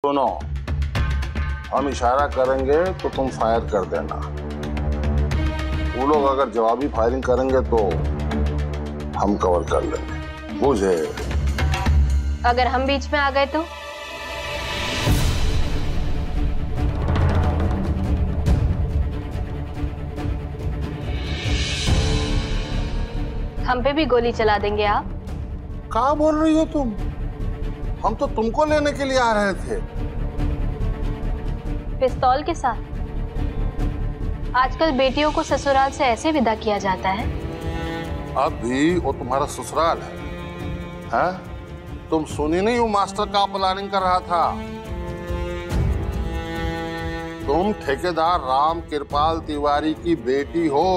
सुनो, हम इशारा करेंगे तो तुम फायर कर देना। वो लोग अगर जवाबी फायरिंग करेंगे तो हम कवर कर लेंगे, बुझे? अगर हम बीच में आ गए तो? हम पे भी गोली चला देंगे आप? क्या बोल रही हो तुम? हम तो तुमको लेने के लिए आ रहे थे। पिस्तौल के साथ? आजकल बेटियों को ससुराल से ऐसे विदा किया जाता है? अब भी वो तुम्हारा ससुराल है? तुम सुनी नहीं, वो मास्टर का प्लानिंग कर रहा था। तुम ठेकेदार राम कृपाल तिवारी की बेटी हो।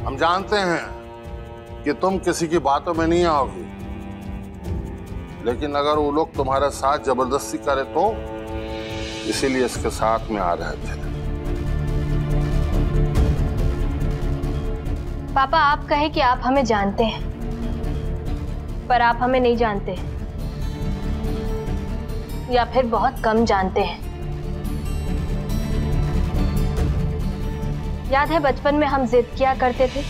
हम जानते हैं कि तुम किसी की बातों में नहीं आओगी, लेकिन अगर वो लोग तुम्हारे साथ जबरदस्ती करे तो इसीलिए इसके साथ में आ रहे थे। पापा, आप कहे कि आप हमें जानते हैं, पर आप हमें नहीं जानते, या फिर बहुत कम जानते हैं। याद है बचपन में हम जिद किया करते थे,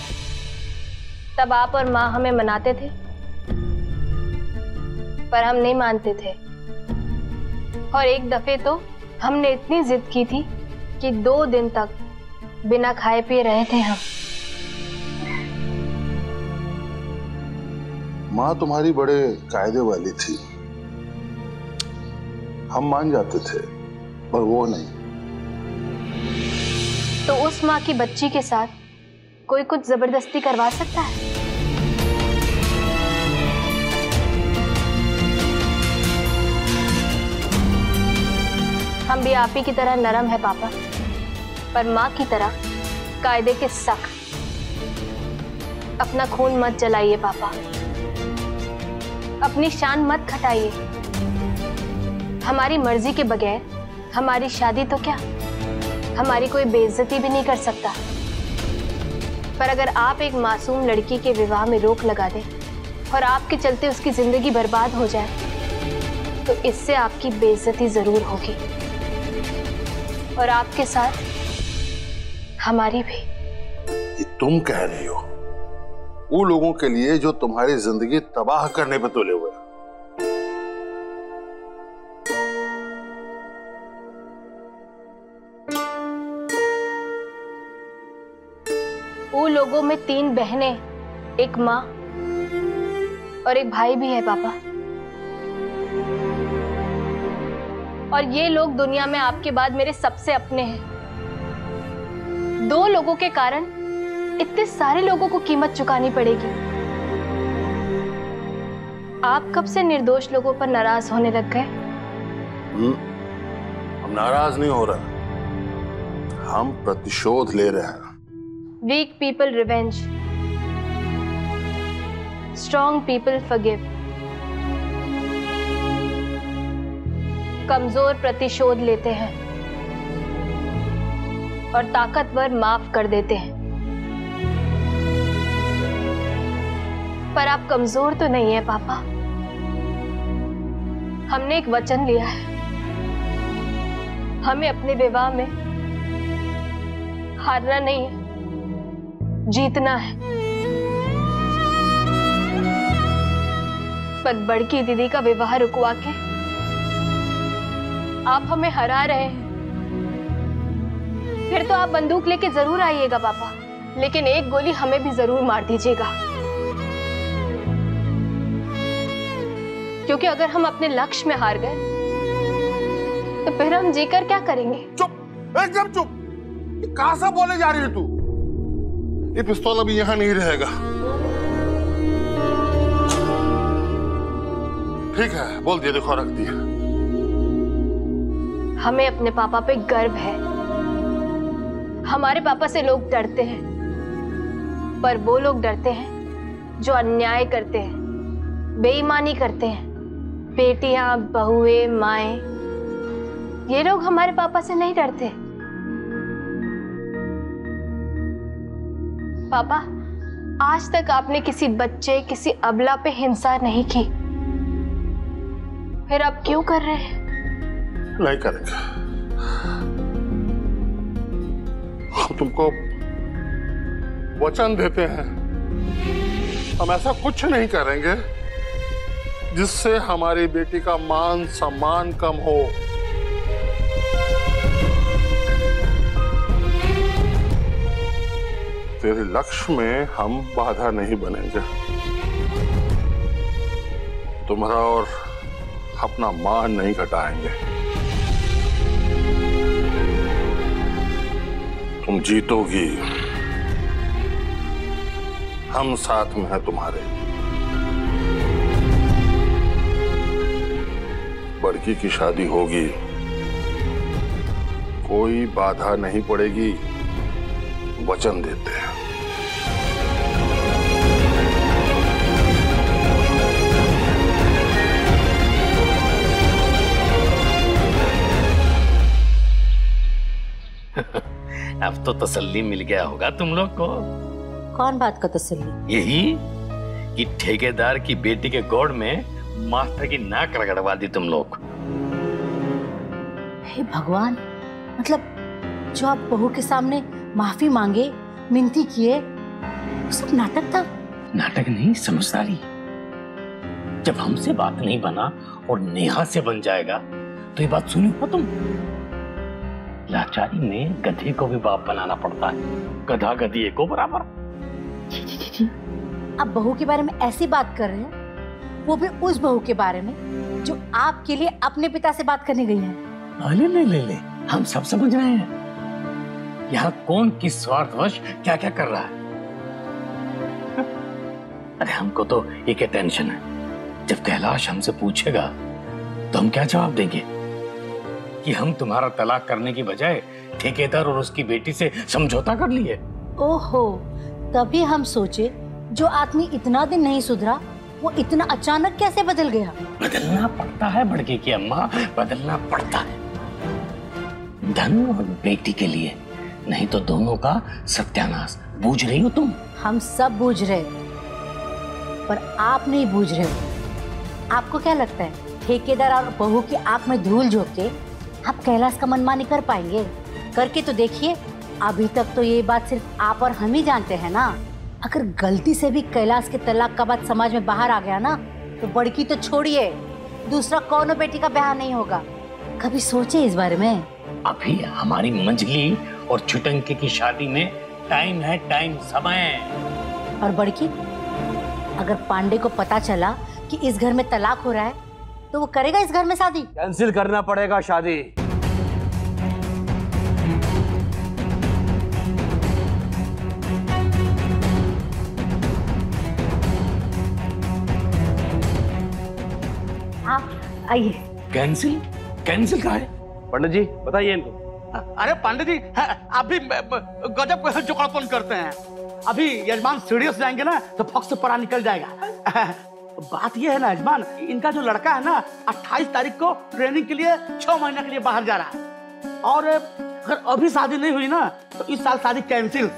तब आप और माँ हमें मनाते थे, पर हम नहीं मानते थे। और एक दफे तो हमने इतनी जिद की थी कि 2 दिन तक बिना खाए पिए रहे थे हम। माँ तुम्हारी बड़े कायदे वाली थी, हम मान जाते थे, पर वो नहीं। तो उस माँ की बच्ची के साथ कोई कुछ जबरदस्ती करवा सकता है? हम भी आप ही की तरह नरम है पापा, पर माँ की तरह कायदे के सख्त। अपना खून मत जलाइए पापा, अपनी शान मत खटाइए। हमारी मर्जी के बगैर हमारी शादी तो क्या, हमारी कोई बेइज्जती भी नहीं कर सकता। पर अगर आप एक मासूम लड़की के विवाह में रोक लगा दें और आपके चलते उसकी जिंदगी बर्बाद हो जाए, तो इससे आपकी बेइज्जती जरूर होगी, और आपके साथ हमारी भी। ये तुम कह रही हो वो लोगों के लिए जो तुम्हारी जिंदगी तबाह करने पे तुले हुए? वो लोगों में 3 बहनें, एक माँ और एक भाई भी है पापा। और ये लोग दुनिया में आपके बाद मेरे सबसे अपने हैं। 2 लोगों के कारण इतने सारे लोगों को कीमत चुकानी पड़ेगी। आप कब से निर्दोष लोगों पर नाराज होने लग गए? हम नाराज नहीं हो रहे, हम प्रतिशोध ले रहे हैं। Weak people revenge, strong people forgive. कमजोर प्रतिशोध लेते हैं और ताकतवर माफ कर देते हैं। पर आप कमजोर तो नहीं है पापा। हमने एक वचन लिया है, हमें अपने विवाह में हारना नहीं है, जीतना है। पर बड़की दीदी का विवाह रुकवा के आप हमें हरा रहे हैं। फिर तो आप बंदूक लेके जरूर आइएगा पापा, लेकिन एक गोली हमें भी जरूर मार दीजिएगा, क्योंकि अगर हम अपने लक्ष्य में हार गए तो फिर हम जीकर क्या करेंगे? चुप, एकदम चुप। कहां सा बोले जा रही है तू? ये पिस्तौल अभी यहां नहीं रहेगा। ठीक है, बोल दिया, देखो रख दिया। हमें अपने पापा पे गर्व है। हमारे पापा से लोग डरते हैं, पर वो लोग डरते हैं जो अन्याय करते हैं, बेईमानी करते हैं। बेटियां, बहुएं, माएं, ये लोग हमारे पापा से नहीं डरते। पापा, आज तक आपने किसी बच्चे, किसी अबला पे हिंसा नहीं की, फिर आप क्यों कर रहे हैं? नहीं करेंगे। हम तुमको वचन देते हैं, हम ऐसा कुछ नहीं करेंगे जिससे हमारी बेटी का मान सम्मान कम हो। तेरे लक्ष्य में हम बाधा नहीं बनेंगे। तुम्हारा और अपना मान नहीं घटाएंगे। तुम जीतोगी, हम साथ में हैं तुम्हारे। बड़की की शादी होगी, कोई बाधा नहीं पड़ेगी, वचन देते हैं। अब तो तसल्ली मिल गया होगा तुम लोग को। कौन बात का तसल्ली? यही कि ठेकेदार की बेटी के गोड़ में मास्टर की नाक रगड़वा दी तुम लोग। हे भगवान, मतलब जो आप बहू के सामने माफी मांगे, मिनती किए, वो सब नाटक था? नाटक नहीं, समझदारी। जब हमसे बात नहीं बना और नेहा से बन जाएगा तो ये बात सुनी हो तुम? लाचारी में गधे को भी बाप बनाना पड़ता है, गधा गधी एको बराबर। जी। आप बहू के बारे में ऐसी बात कर रहे हैं, वो भी उस बहू के बारे में जो आपके लिए अपने पिता से बात करने गई है। ले, हम सब समझ रहे हैं यहाँ कौन किस स्वार्थवश क्या क्या कर रहा है। अरे हमको तो एक टेंशन है, जब कैलाश हमसे पूछेगा तो हम क्या जवाब देंगे कि हम तुम्हारा तलाक करने की बजाय ठेकेदार और उसकी बेटी से समझौता कर लिए। ओहो, तभी हम सोचे जो आदमी इतना दिन नहीं सुधरा वो इतना अचानक कैसे बदल गया। बदलना पड़ता है बड़की की अम्मा, बदलना पड़ता है धन और बेटी के लिए, नहीं तो दोनों का सत्यानाश। बूझ रही हो तुम? हम सब बूझ रहे, पर आप नहीं बूझ रहे हो। आपको क्या लगता है ठेकेदार और बहू की आंख में धूल झोंक के आप कैलाश का मनमानी कर पाएंगे? करके तो देखिए। अभी तक तो ये बात सिर्फ आप और हम ही जानते हैं ना। अगर गलती से भी कैलाश के तलाक का बात समाज में बाहर आ गया ना, तो बड़की तो छोड़िए, दूसरा कौनो बेटी का ब्याह नहीं होगा। कभी सोचे इस बारे में? अभी हमारी मंजली और छुटंके की शादी में टाइम है, टाइम, समय। और बड़की, अगर पांडे को पता चला कि इस घर में तलाक हो रहा है तो वो करेगा इस घर में शादी? कैंसिल करना पड़ेगा शादी। आप आइए। कैंसिल? कैंसिल कहा है? पंडित जी बताइए इनको। अरे पांडे जी, आप भी गजब जुगाड़पन करते हैं। अभी यजमान सीढ़ियों से जाएंगे ना तो फक से परा निकल जाएगा। बात ये है ना यजमान, इनका जो लड़का है ना 28 तारीख को ट्रेनिंग के लिए 6 महीने के लिए बाहर जा रहा है, और अगर अभी शादी नहीं हुई ना तो इस साल शादी कैंसिल,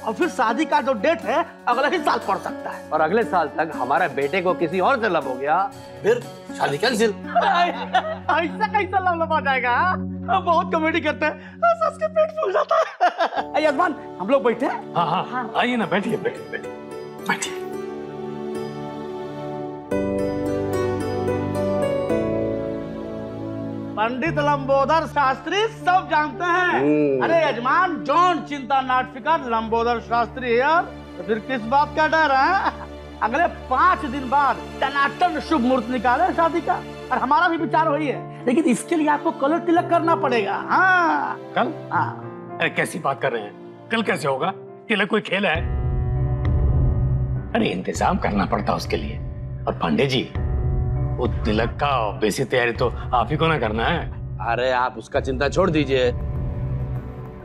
और फिर शादी का जो डेट है अगले ही साल पड़ सकता है। और अगले साल तक हमारे बेटे को किसी और से लव हो गया, फिर शादी कैंसिल। ऐसा कैसा लव हो जाएगा? बहुत कॉमेडी करते हैं, सच के पेट फूल जाता है। यजमान हम लोग बैठे हैं? हाँ, आइए ना, बैठिए बैठिए। पंडित लंबोदर शास्त्री सब जानते हैं। अरे यजमान, डोंट चिंता नॉट फिकर, लंबोदर शास्त्री हियर। तो फिर किस बात का डर है? अगले 5 दिन बाद टनाटन शुभ मुहूर्त निकाले शादी का, और हमारा भी विचार वही है, लेकिन इसके लिए आपको कलर तिलक करना पड़ेगा। हाँ कल? हाँ। अरे कैसी बात कर रहे हैं, कल कैसे होगा? तिलक कोई खेल है? अरे इंतजाम करना पड़ता उसके लिए। और पांडे जी, वो तिलक का बेसिक तैयारी तो आप ही को ना करना है। अरे आप उसका चिंता छोड़ दीजिए,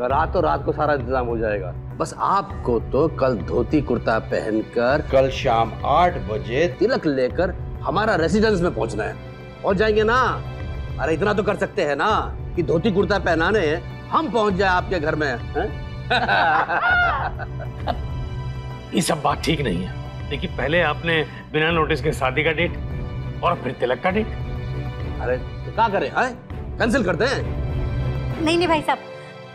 रातों रात को सारा इंतजाम हो जाएगा। बस आपको तो कल धोती कुर्ता पहनकर कल शाम 8 बजे तिलक लेकर हमारा रेसिडेंस में पहुंचना है। पहुंच जाएंगे ना? अरे इतना तो कर सकते हैं ना कि धोती कुर्ता पहनाने हम पहुंच जाए आपके घर में। ये सब बात ठीक नहीं है। देखिए, पहले आपने बिना नोटिस के शादी का डेट और फिर तिलक का डेट। अरे तो क्या करें, हैं? कैंसिल करते हैं? नहीं नहीं भाई साहब,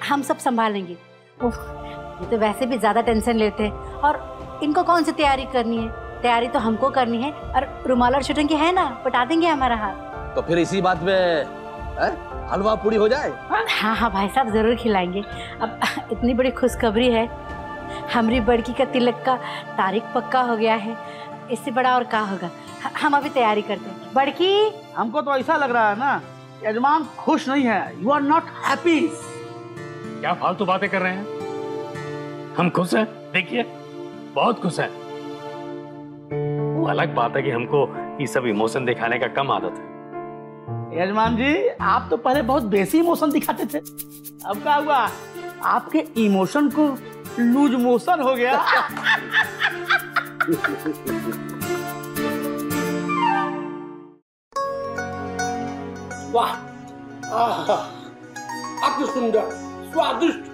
हम सब संभाल लेंगे। ओह, ये तो वैसे भी ज्यादा टेंशन लेते हैं, और इनको कौन सी तैयारी करनी है? तैयारी तो हमको करनी है, और रुमाल और शूटिंग की है ना, बता देंगे हमारा हाथ। तो फिर इसी बात में हलवा पूरी हो जाए। हाँ हाँ भाई साहब, जरूर खिलाएंगे। अब इतनी बड़ी खुशखबरी है, हमारी बड़की का तिलक का तारीख पक्का हो गया है, इससे बड़ा और क्या होगा। हम अभी तैयारी करते हैं। बड़की, हमको तो ऐसा लग रहा है ना, यजमान खुश नहीं है। You are not happy. क्या फालतू बातें कर रहे हैं? हम खुश हैं, देखिए बहुत खुश हैं। वो अलग बात है कि हमको ये सब इमोशन दिखाने का कम आदत है। यजमान जी, आप तो पहले बहुत बेसी इमोशन दिखाते थे, अब क्या हुआ? आपके इमोशन को लूज मोशन हो गया। वाह, अति सुंदर, स्वादिष्ट,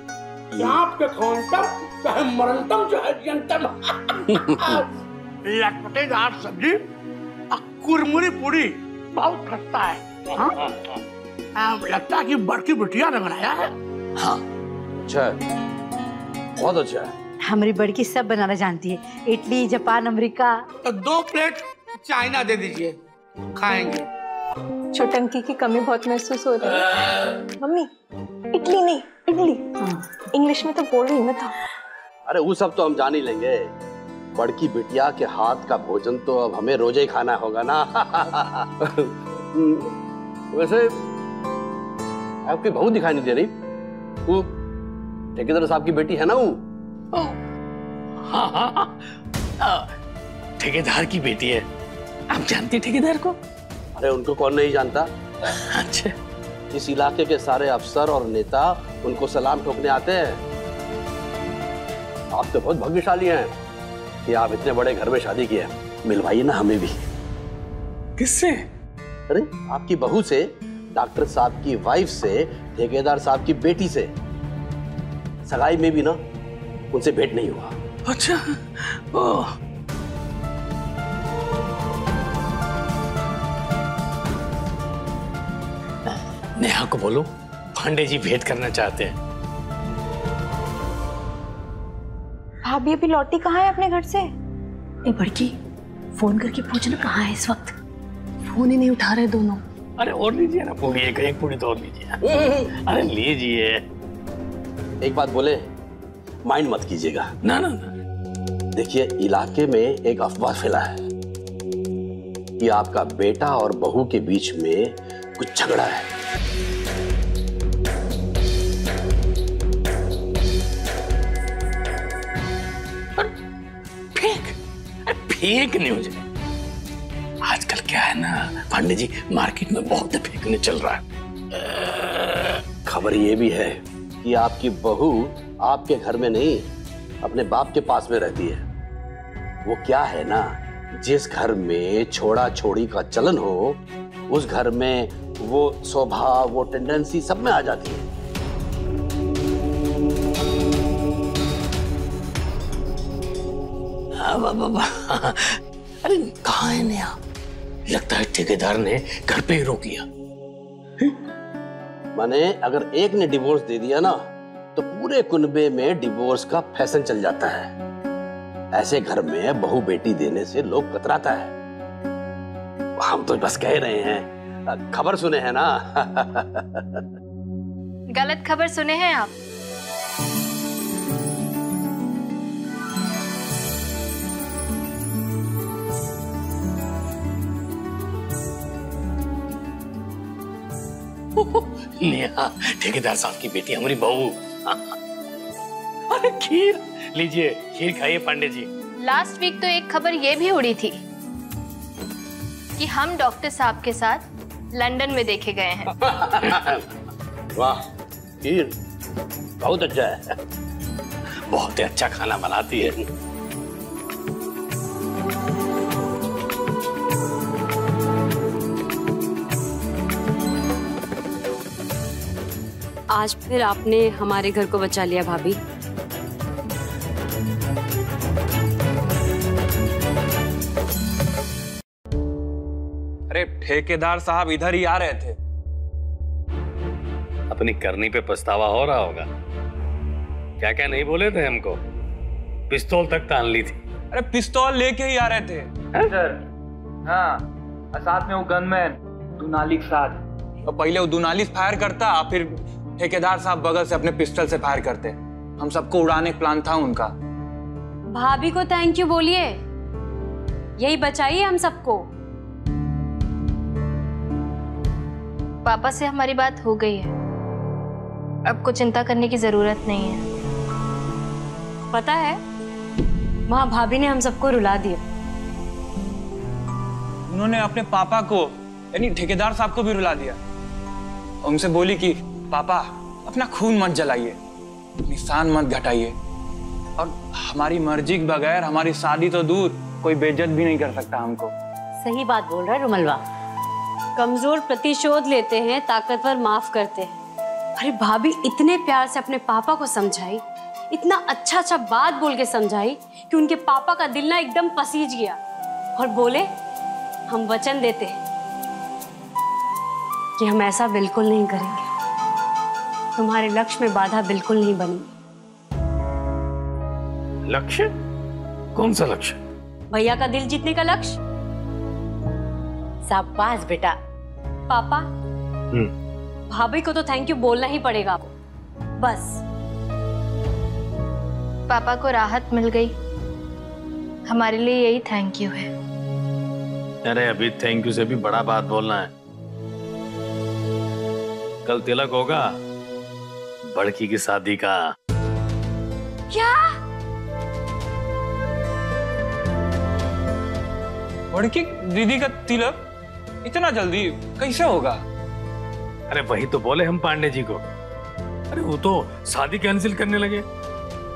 सांप के खानतम चाहे मरनतम चाहे जियंतम। लटपटेदार सब्जी, कुरमुरी पूरी, बहुत खस्ता है। लगता है कि बड़की बिटिया ने बनाया है। हाँ, अच्छा है, बहुत अच्छा है। हमारी बड़की सब बनाना जानती है, इडली, जापान, अमेरिका। तो 2 प्लेट चाइना दे दीजिए, खाएंगे। छोटंकी की कमी बहुत महसूस हो रही है। मम्मी, इडली नहीं, इडली। इंग्लिश में तो बोल रही मैं था। अरे वो सब तो हम जान ही लेंगे, बड़की बिटिया के हाथ का भोजन तो अब हमें रोज ही खाना होगा ना। वैसे आपकी बहू दिखाई नहीं दे रही, वो ठेकेदार साहब की बेटी है ना वो? हाँ, ठेकेदार की बेटी है। आप जानते हैं ठेकेदार को? अरे उनको कौन नहीं जानता। अच्छा, इस इलाके के सारे अफसर और नेता उनको सलाम ठोकने आते हैं। आप तो बहुत भाग्यशाली हैं कि आप इतने बड़े घर में शादी किए। मिलवाइए ना हमें भी। किससे? अरे आपकी बहू से, डॉक्टर साहब की वाइफ से, ठेकेदार साहब की बेटी से। सगाई में भी ना उनसे भेंट नहीं हुआ। अच्छा, ओह। नेहा को बोलो, पांडे जी भेंट करना चाहते हैं। भाभी अभी लौटी कहाँ है अपने घर से? ए बड़की, फोन करके पूछना कहाँ है इस वक्त। फोन ही नहीं उठा रहे दोनों। अरे और लीजिए ना पूरी, एक पूरी तो और लीजिए। अरे लीजिए। एक बात बोले, माइंड मत कीजिएगा। ना ना ना, देखिए इलाके में एक अफवाह फैला है कि आपका बेटा और बहू के बीच में कुछ झगड़ा है। फेक न्यूज है। आजकल क्या है ना पांडे जी, मार्केट में बहुत फेक न्यूज चल रहा है। खबर ये भी है कि आपकी बहू आपके घर में नहीं, अपने बाप के पास में रहती है। वो क्या है ना, जिस घर में छोड़ा छोड़ी का चलन हो, उस घर में वो स्वभाव, वो टेंडेंसी सब में आ जाती है। अरे कहाँ है नेहा? लगता है ठेकेदार ने घर पे ही रोक लिया। माने अगर एक ने डिवोर्स दे दिया ना, तो पूरे कुनबे में डिवोर्स का फैशन चल जाता है। ऐसे घर में बहू बेटी देने से लोग कतराता है। हम तो बस कह रहे हैं, खबर सुने हैं ना। गलत खबर सुने हैं आप। नेहा ठेकेदार साहब की बेटी हमारी बहू। अरे खीर लीजिए, खीर खाइए पांडे जी। लास्ट वीक तो एक खबर ये भी उड़ी थी कि हम डॉक्टर साहब के साथ लंदन में देखे गए हैं। वाह, खीर बहुत अच्छा है। बहुत ही अच्छा खाना बनाती है। आज फिर आपने हमारे घर को बचा लिया भाभी। अरे ठेकेदार साहब इधर ही आ रहे थे। अपनी करनी पे पछतावा हो रहा होगा। क्या क्या नहीं बोले थे हमको, पिस्तौल तक तान ली थी। अरे पिस्तौल लेके ही आ रहे थे सर। हाँ, और साथ में वो गनमैन दुनाली के साथ। और पहले वो दुनाली फायर करता, फिर ठेकेदार साहब बगल से अपने पिस्टल से फायर करते। हम सबको उड़ाने का प्लान था उनका। भाभी को थैंक यू बोलिए, यही बचाइए हम सबको। पापा से हमारी बात हो गई है, अब कुछ चिंता करने की जरूरत नहीं है। पता है, वहां भाभी ने हम सबको रुला दिया। उन्होंने अपने पापा को यानी ठेकेदार साहब को भी रुला दिया। उनसे बोली कि पापा अपना खून मत जलाइए, निशान मत घटाइए, और हमारी मर्जी के बगैर हमारी शादी तो दूर, कोई बेइज्जत भी नहीं कर सकता हमको। सही बात बोल रहा है रुमलवा। कमजोर प्रतिशोध लेते हैं, ताकतवर माफ करते हैं। अरे भाभी इतने प्यार से अपने पापा को समझाई, इतना अच्छा अच्छा बात बोल के समझाई कि उनके पापा का दिल ना एकदम पसीज गया, और बोले हम वचन देते हैं कि हम ऐसा बिल्कुल नहीं करेंगे, तुम्हारे लक्ष्य में बाधा बिल्कुल नहीं बनी। लक्ष्य? कौन सा लक्ष्य? भैया का दिल जीतने का लक्ष्य। शाबाश बेटा। पापा, भाभी को तो थैंक यू बोलना ही पड़ेगा बस। पापा को राहत मिल गई, हमारे लिए यही थैंक यू है। अरे अभी थैंक यू से भी बड़ा बात बोलना है। कल तिलक होगा, बड़की की शादी का। क्या? बड़की दीदी का तिलक इतना जल्दी कैसे होगा? अरे वही तो बोले हम पांडे जी को। अरे वो तो शादी कैंसिल करने लगे।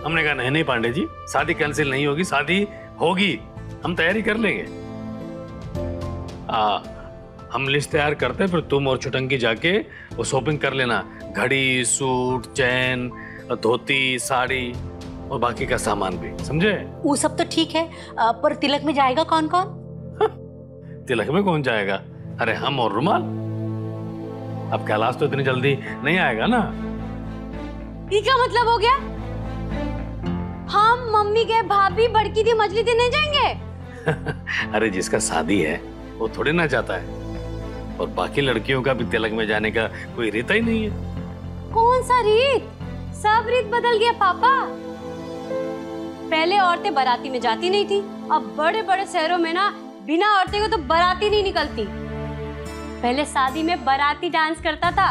हमने कहा नहीं नहीं पांडे जी, शादी कैंसिल नहीं होगी, शादी होगी, हम तैयारी कर लेंगे। हम लिस्ट तैयार करते हैं, फिर तुम और छुटंकी जाके वो शॉपिंग कर लेना, घड़ी, सूट, चैन, धोती, साड़ी और बाकी का सामान भी, समझे? वो सब तो ठीक है, पर तिलक में जाएगा कौन कौन? तिलक में कौन जाएगा? अरे हम और रुमाल। अब कैलाश तो इतनी जल्दी नहीं आएगा ना। ये क्या मतलब हो गया? हम मम्मी के भाभी बड़की दी मछली देने जाएंगे? अरे जिसका शादी है वो थोड़ी ना जाता है, और बाकी लड़कियों का भी तिलक में जाने का कोई रीत ही नहीं है। कौन सा रीत? सब रीत बदल गया पापा। पहले औरतें बाराती में जाती नहीं थी, अब बड़े बड़े शहरों में ना बिना औरतें को तो बाराती नहीं निकलती। पहले शादी में बाराती डांस करता था,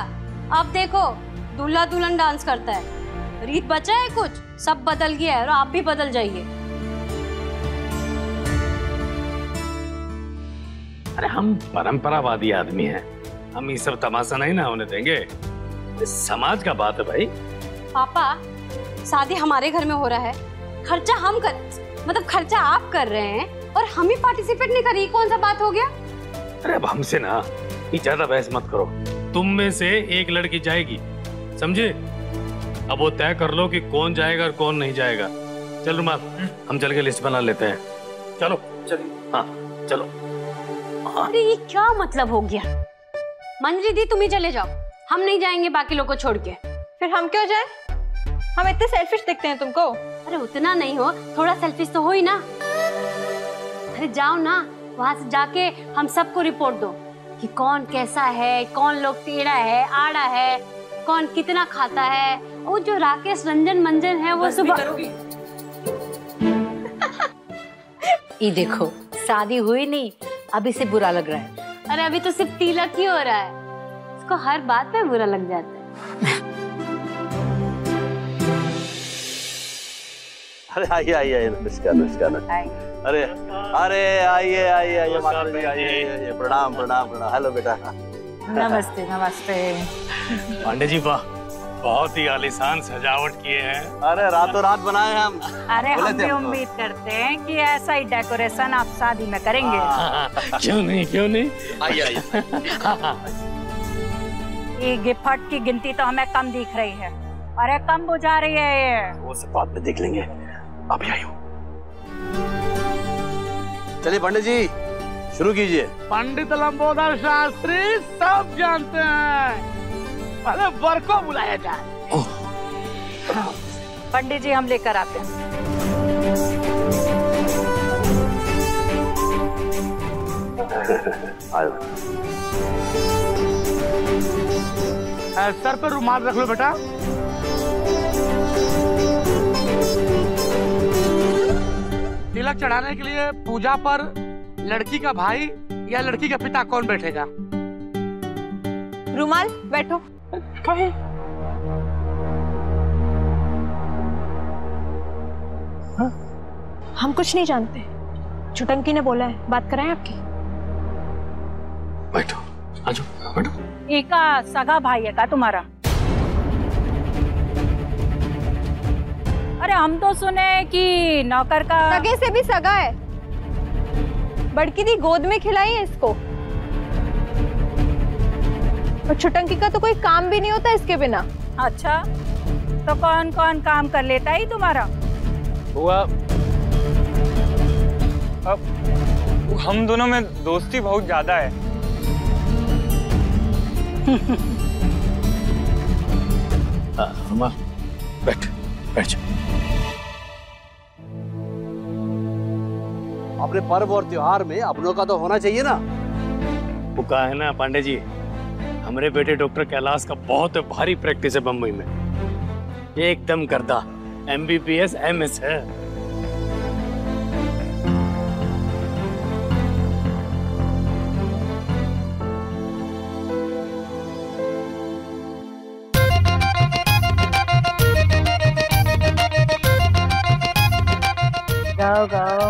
अब देखो दूल्हा दुल्हन डांस करता है। रीत बचा है कुछ? सब बदल गया है, और आप भी बदल जाइए। अरे हम परंपरावादी आदमी हैं, हम ये सब तमाशा नहीं ना होने देंगे। समाज का बात है भाई। पापा, शादी हमारे घर में हो रहा है, खर्चा हम मतलब खर्चा आप कर रहे हैं और हम ही पार्टिसिपेट नहीं कर रही, कौन सा बात हो गया? अरे अब हमसे ना ज्यादा बहस मत करो। तुम में से एक लड़की जाएगी, समझे? अब वो तय कर लो कि कौन जाएगा और कौन नहीं जाएगा। चल रुमाल, हम चल के लिस्ट बना लेते हैं। चलो चलिए। हाँ चलो। अरे ये क्या मतलब हो गया? मंजरी दी तुम ही चले जाओ, हम नहीं जाएंगे बाकी लोगों को छोड़ के। फिर हम क्यों जाएं? हम इतने सेल्फिश दिखते हैं तुमको? अरे उतना नहीं हो, थोड़ा सेल्फिश तो हो ही ना। अरे जाओ ना, वहां से जाके हम सबको रिपोर्ट दो कि कौन कैसा है, कौन लोग टेढ़ा है, आड़ा है, कौन कितना खाता है। वो जो राकेश रंजन मंजन है वो सुबह। ये देखो, शादी हुई नहीं, अभी से बुरा लग रहा है। अरे अभी तो सिर्फ तिलक ही हो रहा है, इसको हर बात पे बुरा लग जाता है। अरे आइए आइए, नमस्कार नमस्कार। अरे अरे आइए आइए आइए माता जी, आइए। प्रणाम प्रणाम प्रणाम। हेलो बेटा। नमस्ते नमस्ते। पांडे जी वाह, बहुत ही आलीशान सजावट किए हैं। अरे रातों रात बनाए हम। अरे हम भी उम्मीद करते हैं कि ऐसा ही डेकोरेशन आप शादी में करेंगे। क्यों नहीं, क्यों नहीं। आइए आइए। ये गिफ्ट की गिनती तो हमें कम दिख रही है। अरे कम हो जा रही है ये। वो सब बाद में देख लेंगे, अभी आई हूँ। चलिए पंडित जी, शुरू कीजिए। पंडित लंबोदर शास्त्री सब जानते हैं, पहले वर को बुलाया जाए। पंडित जी हम लेकर आते हैं। सर पे रुमाल रख लो बेटा। तिलक चढ़ाने के लिए पूजा पर लड़की का भाई या लड़की का पिता कौन बैठेगा? रुमाल बैठो। हम कुछ नहीं जानते, छुटंकी ने बोला है, बात कराएं आपकी। बैठो, आ जाओ, बैठो। एका सगा भाई है का तुम्हारा? अरे हम तो सुने कि नौकर का। सगे से भी सगा है, बड़की दी गोद में खिलाई है इसको, और छुटंकी का तो कोई काम भी नहीं होता इसके बिना। अच्छा, तो कौन कौन काम कर लेता है तुम्हारा? हुआ अब हम दोनों में दोस्ती बहुत ज्यादा है। बैठ जा। अपने पर्व और त्योहार में अपनों का तो होना चाहिए ना। वो कहा है ना पांडे जी, हमारे बेटे डॉक्टर कैलाश का बहुत भारी प्रैक्टिस है बम्बई में, एकदम करदा MBBS MS है। गाओ गाओ।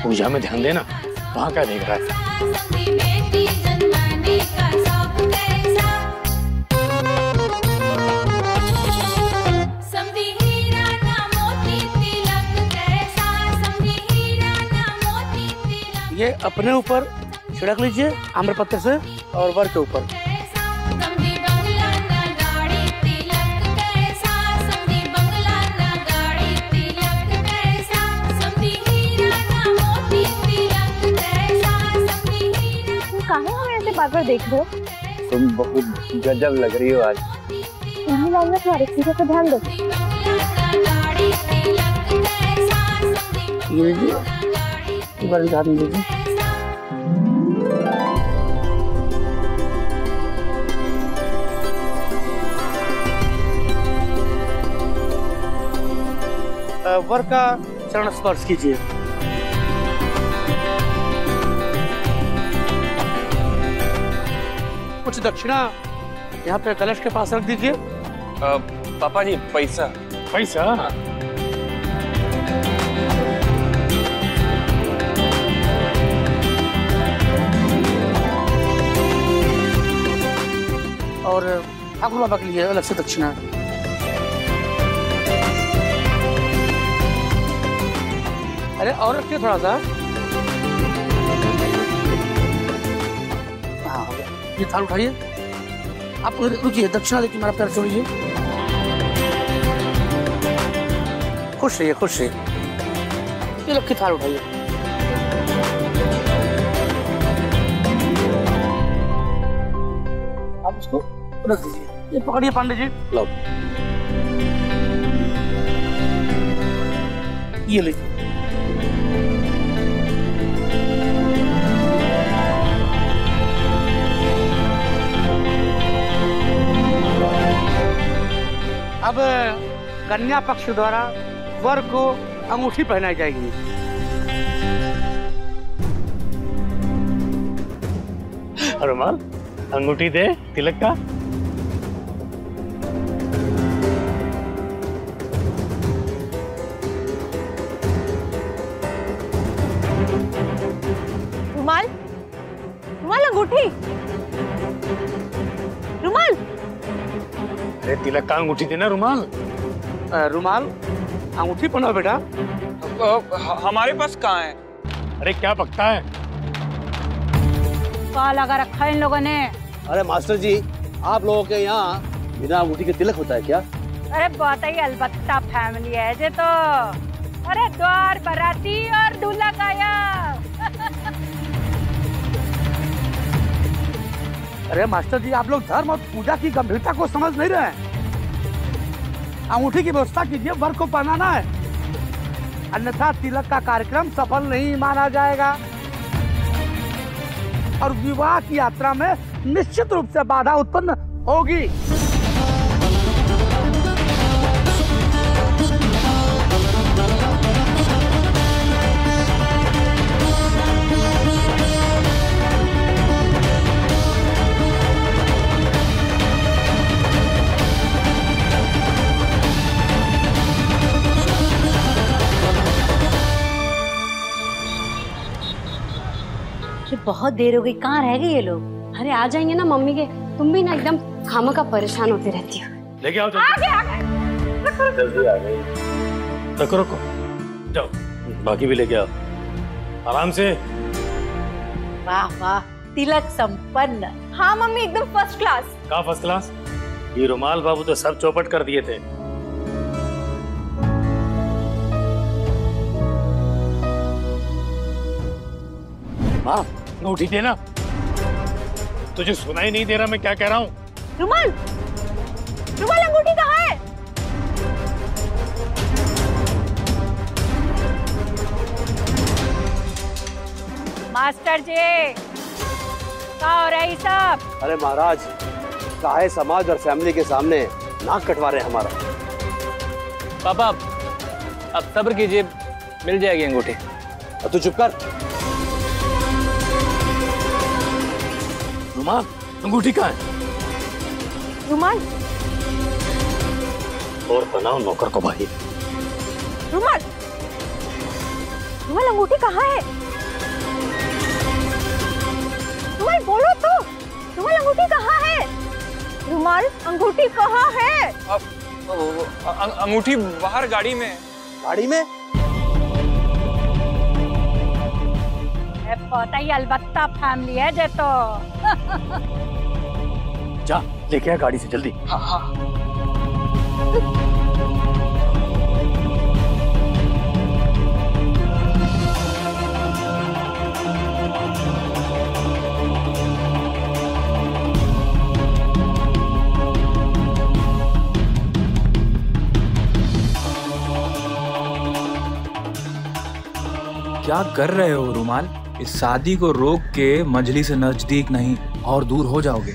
पूजा में ध्यान देना, वहां क्या देख रहा है? ये अपने ऊपर छिड़क लीजिए आम्रपत्र से और वर के ऊपर। बार देख रहे हो? तुम बहुत गजब लग रही हो आज। इन्हीं लाइन में तुम्हारे चीजों पे ध्यान दो। ये लीजिए, बड़ी ध्यान दीजिए। वर का चरण स्पर्श कीजिए। कुछ दक्षिणा यहाँ पे कलश के पास रख दीजिए। पापा जी पैसा। पैसा? और ठाकुर बाबा के लिए अलग से दक्षिणा। अरे और रखिए थोड़ा सा। हाँ, ये थाल उठाइए। आप रुकिए, दक्षिणा देखिए, मेरा पैर छोड़िए। खुश रहिए, खुश रहिए। ये लोग की थाल उठाइए। आप इसको रख दीजिए। ये पकड़िए पांडे जी। लो, ये लीजिए। अब कन्या पक्ष द्वारा वर को अंगूठी पहनाई जाएगी। रुमाल, अंगूठी दे तिलक का। रुमाल, रुमाल, अंगूठी, रुमाल। अरे तिलक का अंगूठी देना, रुमाल। रुमाल अंगूठी पहनाओ बेटा। हमारे पास कहाँ है? अरे क्या पकता है? क्या लगा रखा है इन लोगों ने? अरे मास्टर जी, आप लोगों के यहाँ बिना अंगूठी के तिलक होता है क्या? अरे बहुत ही अलबत्ता फैमिली है जे तो। अरे द्वार बाराती और दूल्हा गायब। अरे मास्टर जी, आप लोग धर्म और पूजा की गंभीरता को समझ नहीं रहे हैं। अंगूठी की व्यवस्था कीजिए, वर को पहनाना है, अन्यथा तिलक का कार्यक्रम सफल नहीं माना जाएगा और विवाह की यात्रा में निश्चित रूप से बाधा उत्पन्न होगी। बहुत देर हो गई, कहाँ रह गए ये लोग? अरे आ जाएंगे ना मम्मी के, तुम भी ना एकदम खामखा परेशान होती रहती हो। लेके आओ जल्दी आ गई। रुको रुको, जाओ बाकी भी लेके आओ आराम से। वाह वाह, तिलक संपन्न। हाँ मम्मी, एकदम फर्स्ट क्लास। कहाँ फर्स्ट क्लास? ये रुमाल बाबू तो सब चौपट कर दिए थे। माँ अंगूठी देना। तुझे सुनाई नहीं दे रहा मैं क्या कह रहा हूँ? रुमाल, रुमाल, अंगूठी कहाँ है? मास्टर जी, क्या हो रहा है सब? अरे महाराज, काहे समाज और फैमिली के सामने नाक कटवा रहे हैं हमारा। पापा अब सब्र कीजिए, मिल जाएगी अंगूठी। अब तू चुप कर। रुमाल, अंगूठी कहाँ है? रुमाल, और बनाओ नौकर को भाई। रुमाल, रुमाल, अंगूठी कहाँ है? रुमाल बोलो तो, रुमाल अंगूठी कहाँ है? रुमाल अंगूठी कहाँ है? अंगूठी बाहर गाड़ी में। गाड़ी में? बहुत ही अलबत्ता फैमिली है जे तो। जा लेके आ गाड़ी से जल्दी। हाँ हाँ। क्या कर रहे हो रुमाल? इस शादी को रोक के मंजली से नजदीक नहीं और दूर हो जाओगे।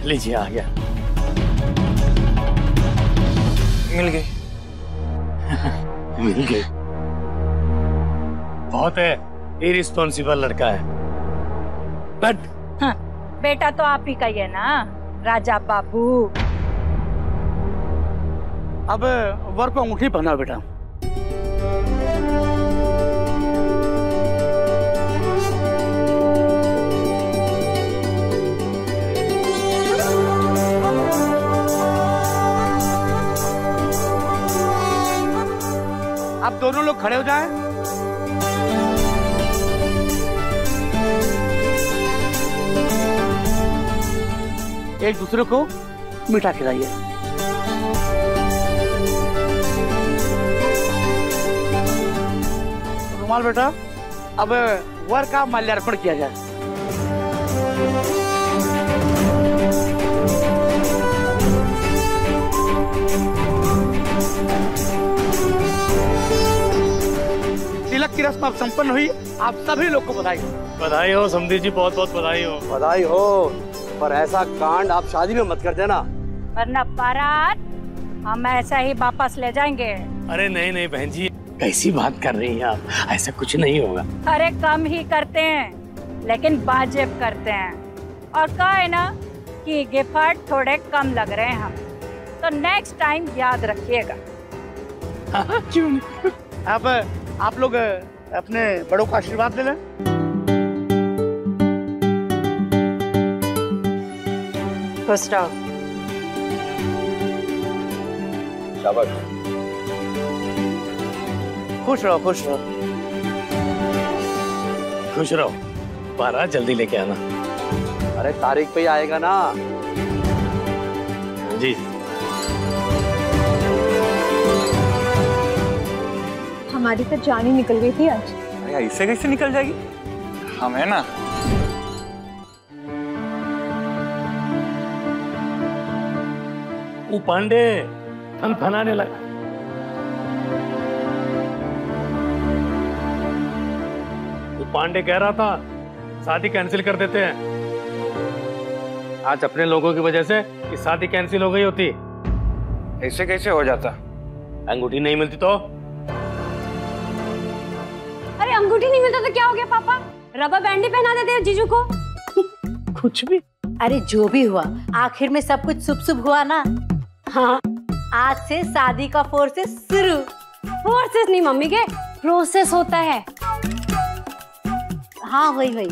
लीजिए, आ गया। मिल गई। मिल गई। बहुत है, इरिस्पॉन्सिबल लड़का है। बट हाँ, बेटा तो आप ही का ही है ना राजा बाबू। अब वर को अंगूठी पहनाओ बेटा। अब दोनों लोग खड़े हो जाएं। एक दूसरे को मीठा खिलाइए। रुमाल बेटा, अब वर का माल्यार्पण किया जाए। तिलक की रस्म अब संपन्न हुई। आप सभी लोग को बधाई हो। बधाई हो समधी जी, बहुत बहुत बधाई हो। बधाई हो, पर ऐसा कांड आप शादी में मत कर देना, वरना बारात हम ऐसा ही वापस ले जाएंगे। अरे नहीं नहीं बहन जी, कैसी बात कर रही हैं आप? ऐसा कुछ नहीं होगा। अरे कम ही करते हैं लेकिन वाजिब करते हैं। और कहा है ना कि गिफ्ट थोड़े कम लग रहे हैं हम, तो नेक्स्ट टाइम याद रखिएगा। क्यों नहीं? अब आप लोग अपने बड़ों का आशीर्वाद ले लें। खुश रहो। शाबाश। खुश रहो, खुश रहो। खुश रहो। बारात जल्दी लेके आना। अरे तारीख पे ही आएगा ना। जी। हमारी तो जान ही निकल गई थी आज। अरे इससे कैसे निकल जाएगी? हम है ना। वो पांडे थनथनाने लगा। वो पांडे कह रहा था शादी कैंसिल कर देते हैं। आज अपने लोगों की वजह से कि शादी कैंसिल हो गई होती। ऐसे कैसे हो जाता? अंगूठी नहीं मिलती तो? अरे अंगूठी नहीं मिलता तो क्या हो गया पापा? रबर बैंड ही पहना देते हैं जीजू को। कुछ भी। अरे जो भी हुआ आखिर में सब कुछ शुभ शुभ हुआ ना। हाँ, आज से शादी का फोर्सेस शुरू। फोर्सेस नहीं मम्मी के, प्रोसेस होता है। हाँ वही।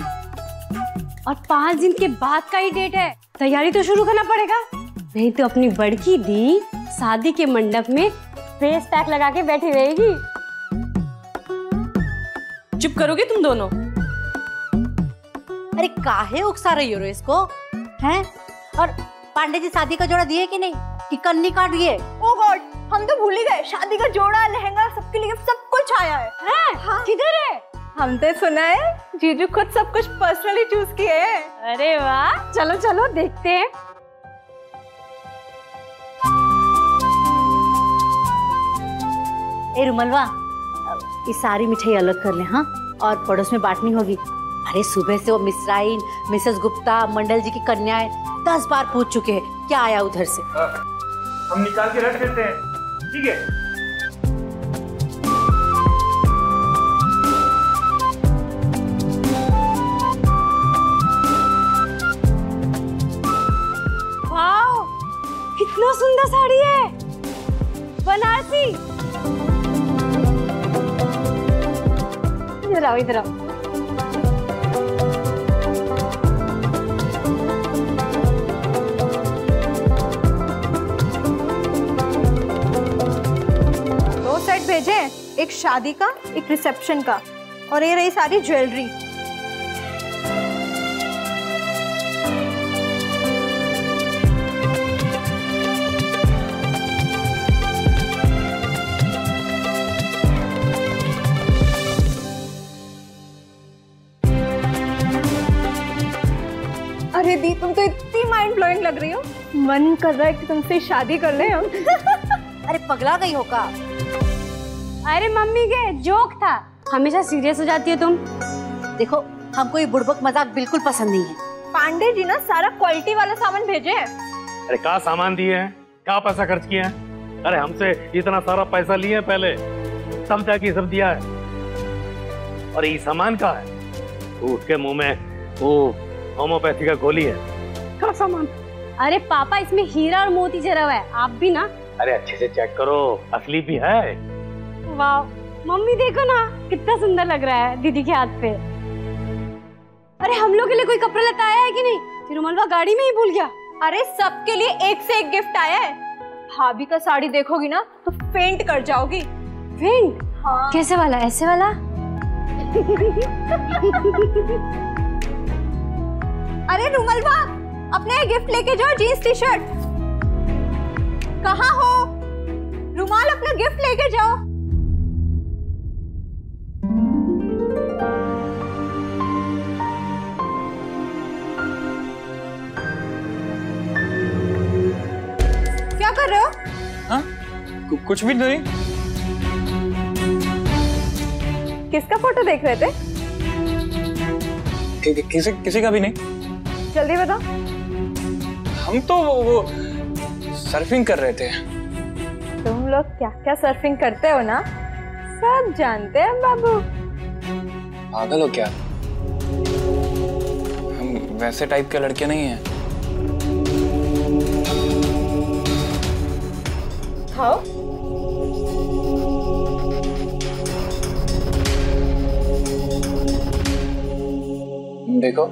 और 5 दिन के बाद का ही डेट है। तैयारी तो शुरू करना पड़ेगा, नहीं तो अपनी बड़की दी शादी के मंडप में फेस पैक लगा के बैठी रहेगी। चुप करोगे तुम दोनों? अरे काहे उकसा रही हो इसको हैं? और पांडे जी शादी का जोड़ा दिए कि नहीं, कि कन्नी काट दिए? ओह गॉड, हम तो भूल ही गए। शादी का जोड़ा, लहंगा, सबके लिए सब कुछ आया है। हाँ? किधर है? हमने सुना है जीजू खुद सब कुछ पर्सनली चूज किए हैं। अरे वाह, चलो चलो देखते हैं। ए रुमलवा, ये सारी मिठाई अलग कर ले। हाँ, और पड़ोस में बांटनी होगी। अरे सुबह से वो मिसराइन, मिसेस गुप्ता, मंडल जी की कन्याएं 10 बार पूछ चुके हैं क्या आया उधर से। हम निकाल के रख देते हैं, ठीक है? वाओ, कितना सुंदर साड़ी है, बनारसी। इधर आओ, इधर आओ। भेजे, एक शादी का, एक रिसेप्शन का, और ये रही सारी ज्वेलरी। अरे दी, तुम तो इतनी माइंड ब्लोइंग लग रही हो, मन कर रहा है कि तुमसे शादी कर ले हम। अरे पगला गई हो का? अरे मम्मी के जोक था, हमेशा सीरियस हो जाती है तुम। देखो, हमको ये बुड़बक मजाक बिल्कुल पसंद नहीं है। पांडे जी ना सारा क्वालिटी वाला सामान भेजे हैं। अरे क्या सामान दिए हैं, क्या पैसा खर्च किया है? अरे हमसे इतना सारा पैसा लिए पहले, तब जाके सब दिया है। और ये सामान का है, तो उसके मुंह में वो होम्योपैथी का गोली है। क्या सामान? अरे पापा, इसमें हीरा और मोती जरा हुआ है, आप भी ना। अरे अच्छे से चेक करो, असली भी है। वाह, मम्मी देखो ना कितना सुंदर लग रहा है दीदी के हाथ पे। अरे हम लोग के लिए कोई कपड़ा लता आया है कि नहीं? फिर रुमलवा गाड़ी में ही भूल गया। अरे सबके लिए एक से एक गिफ्ट आया है। भाभी का साड़ी देखोगी ना तो फेंट कर जाओगी। फेंट? हाँ। कैसे वाला? ऐसे वाला? अरे रुमलवा, अपना ये गिफ्ट लेके जाओ, जीन्स टी शर्ट। कहाँ हो? रुमाल अपना गिफ्ट लेके जाओ। क्या कर रहे हो? हाँ? कुछ भी नहीं। किसका फोटो देख रहे थे? किसी का भी नहीं। जल्दी बताओ। हम तो वो सर्फिंग कर रहे थे। तुम लोग क्या क्या सर्फिंग करते हो ना, सब जानते हैं बाबू। पागल हो क्या? हम वैसे टाइप के लड़के नहीं हैं। खाओ। देखो,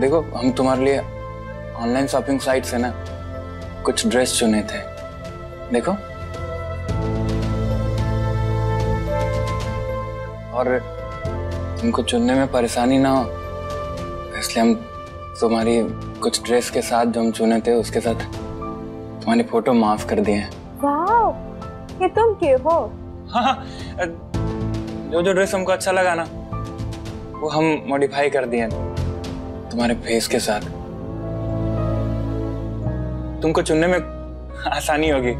देखो हम तुम्हारे लिए ऑनलाइन शॉपिंग साइट से ना कुछ ड्रेस चुने थे, देखो। और तुमको चुनने में परेशानी ना हो इसलिए हम तुम्हारी कुछ ड्रेस के साथ जो हम चुने थे उसके साथ तुम्हारी फोटो माफ कर दिए हैं। वाओ, ये तुम के हो? हाँ, जो जो ड्रेस हमको अच्छा लगा ना वो हम मॉडिफाई कर दिए तुम्हारे फेस के साथ। तुमको चुनने में आसानी होगी,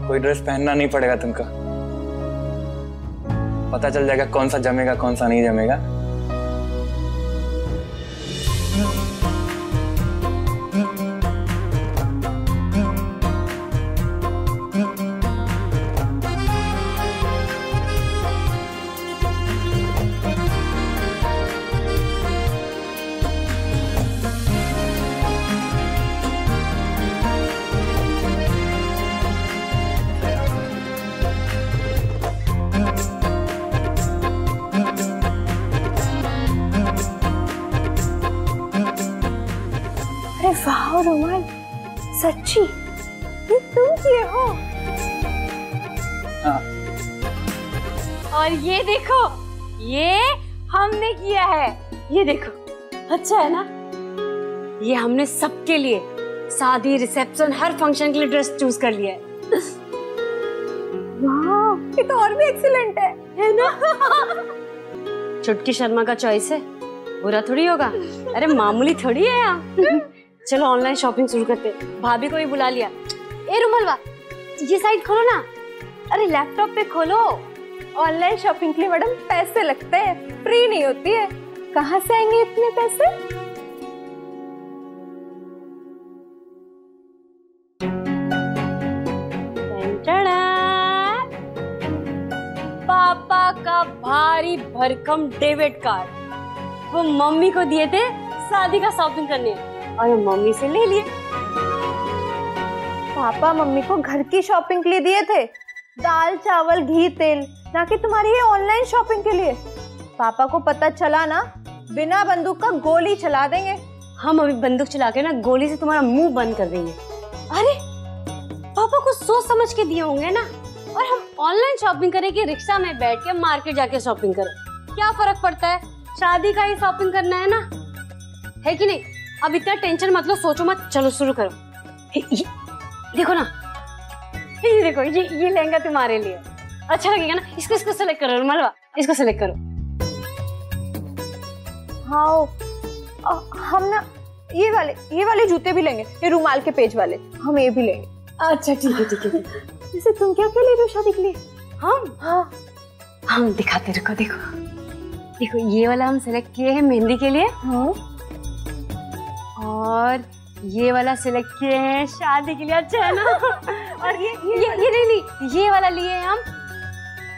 कोई ड्रेस पहनना नहीं पड़ेगा तुमको, पता चल जाएगा कौन सा जमेगा कौन सा नहीं जमेगा। वाह रुमाल, सच्ची ये तुम किए हो? हाँ। और ये देखो, ये हमने किया है, ये देखो, अच्छा है ना? ये हमने सबके लिए शादी, रिसेप्शन, हर फंक्शन के लिए ड्रेस चूज कर लिया है। वाह, ये तो और भी एक्सीलेंट है ना? चुटकी शर्मा का चॉइस है, बुरा थोड़ी होगा। अरे मामूली थोड़ी है यहाँ। चलो ऑनलाइन शॉपिंग शुरू करते हैं। भाभी को भी बुला लिया। ए रुमलवा, ये साइट खोलो ना। अरे लैपटॉप पे खोलो। ऑनलाइन शॉपिंग के लिए मैडम पैसे लगते हैं, फ्री नहीं होती है। कहाँ से आएंगे इतने पैसे? पापा का भारी भरकम डेबिट कार्ड, वो मम्मी को दिए थे शादी का शॉपिंग करने और मम्मी से ले लिए। पापा मम्मी को घर की शॉपिंग के लिए दिए थे, दाल चावल घी तेल, ना कि तुम्हारी ये ऑनलाइन शॉपिंग के लिए। पापा को पता चला ना, बिना बंदूक का गोली चला देंगे। हम अभी बंदूक चला के ना गोली से तुम्हारा मुंह बंद कर देंगे। अरे पापा को सोच समझ के दिए होंगे ना, और हम ऑनलाइन शॉपिंग करें कि रिक्शा में बैठ के मार्केट जाके शॉपिंग करें, क्या फर्क पड़ता है? शादी का ही शॉपिंग करना है ना, है कि नहीं? अब इतना टेंशन मत लो, सोचो मत, चलो शुरू करो। देखो ना, ये देखो, ये लहंगा तुम्हारे लिए अच्छा लगेगा ना? इसको सेलेक्ट करो रुमलवा, इसको सेलेक्ट करो। हाँ, हम ना ये वाले जूते भी लेंगे, ये रुमाल के पेज वाले, हम ये भी लेंगे। अच्छा ठीक है। वैसे तुम क्या ले रहे हो शादी के लिए? हम दिखाते, रुको, देखो ये वाला हम सेलेक्ट किए हैं मेहंदी के लिए। हाँ। और ये वाला सिलेक्ट किए हैं शादी के लिए, अच्छा है ना? और ये नहीं, ये वाला लिए हैं हम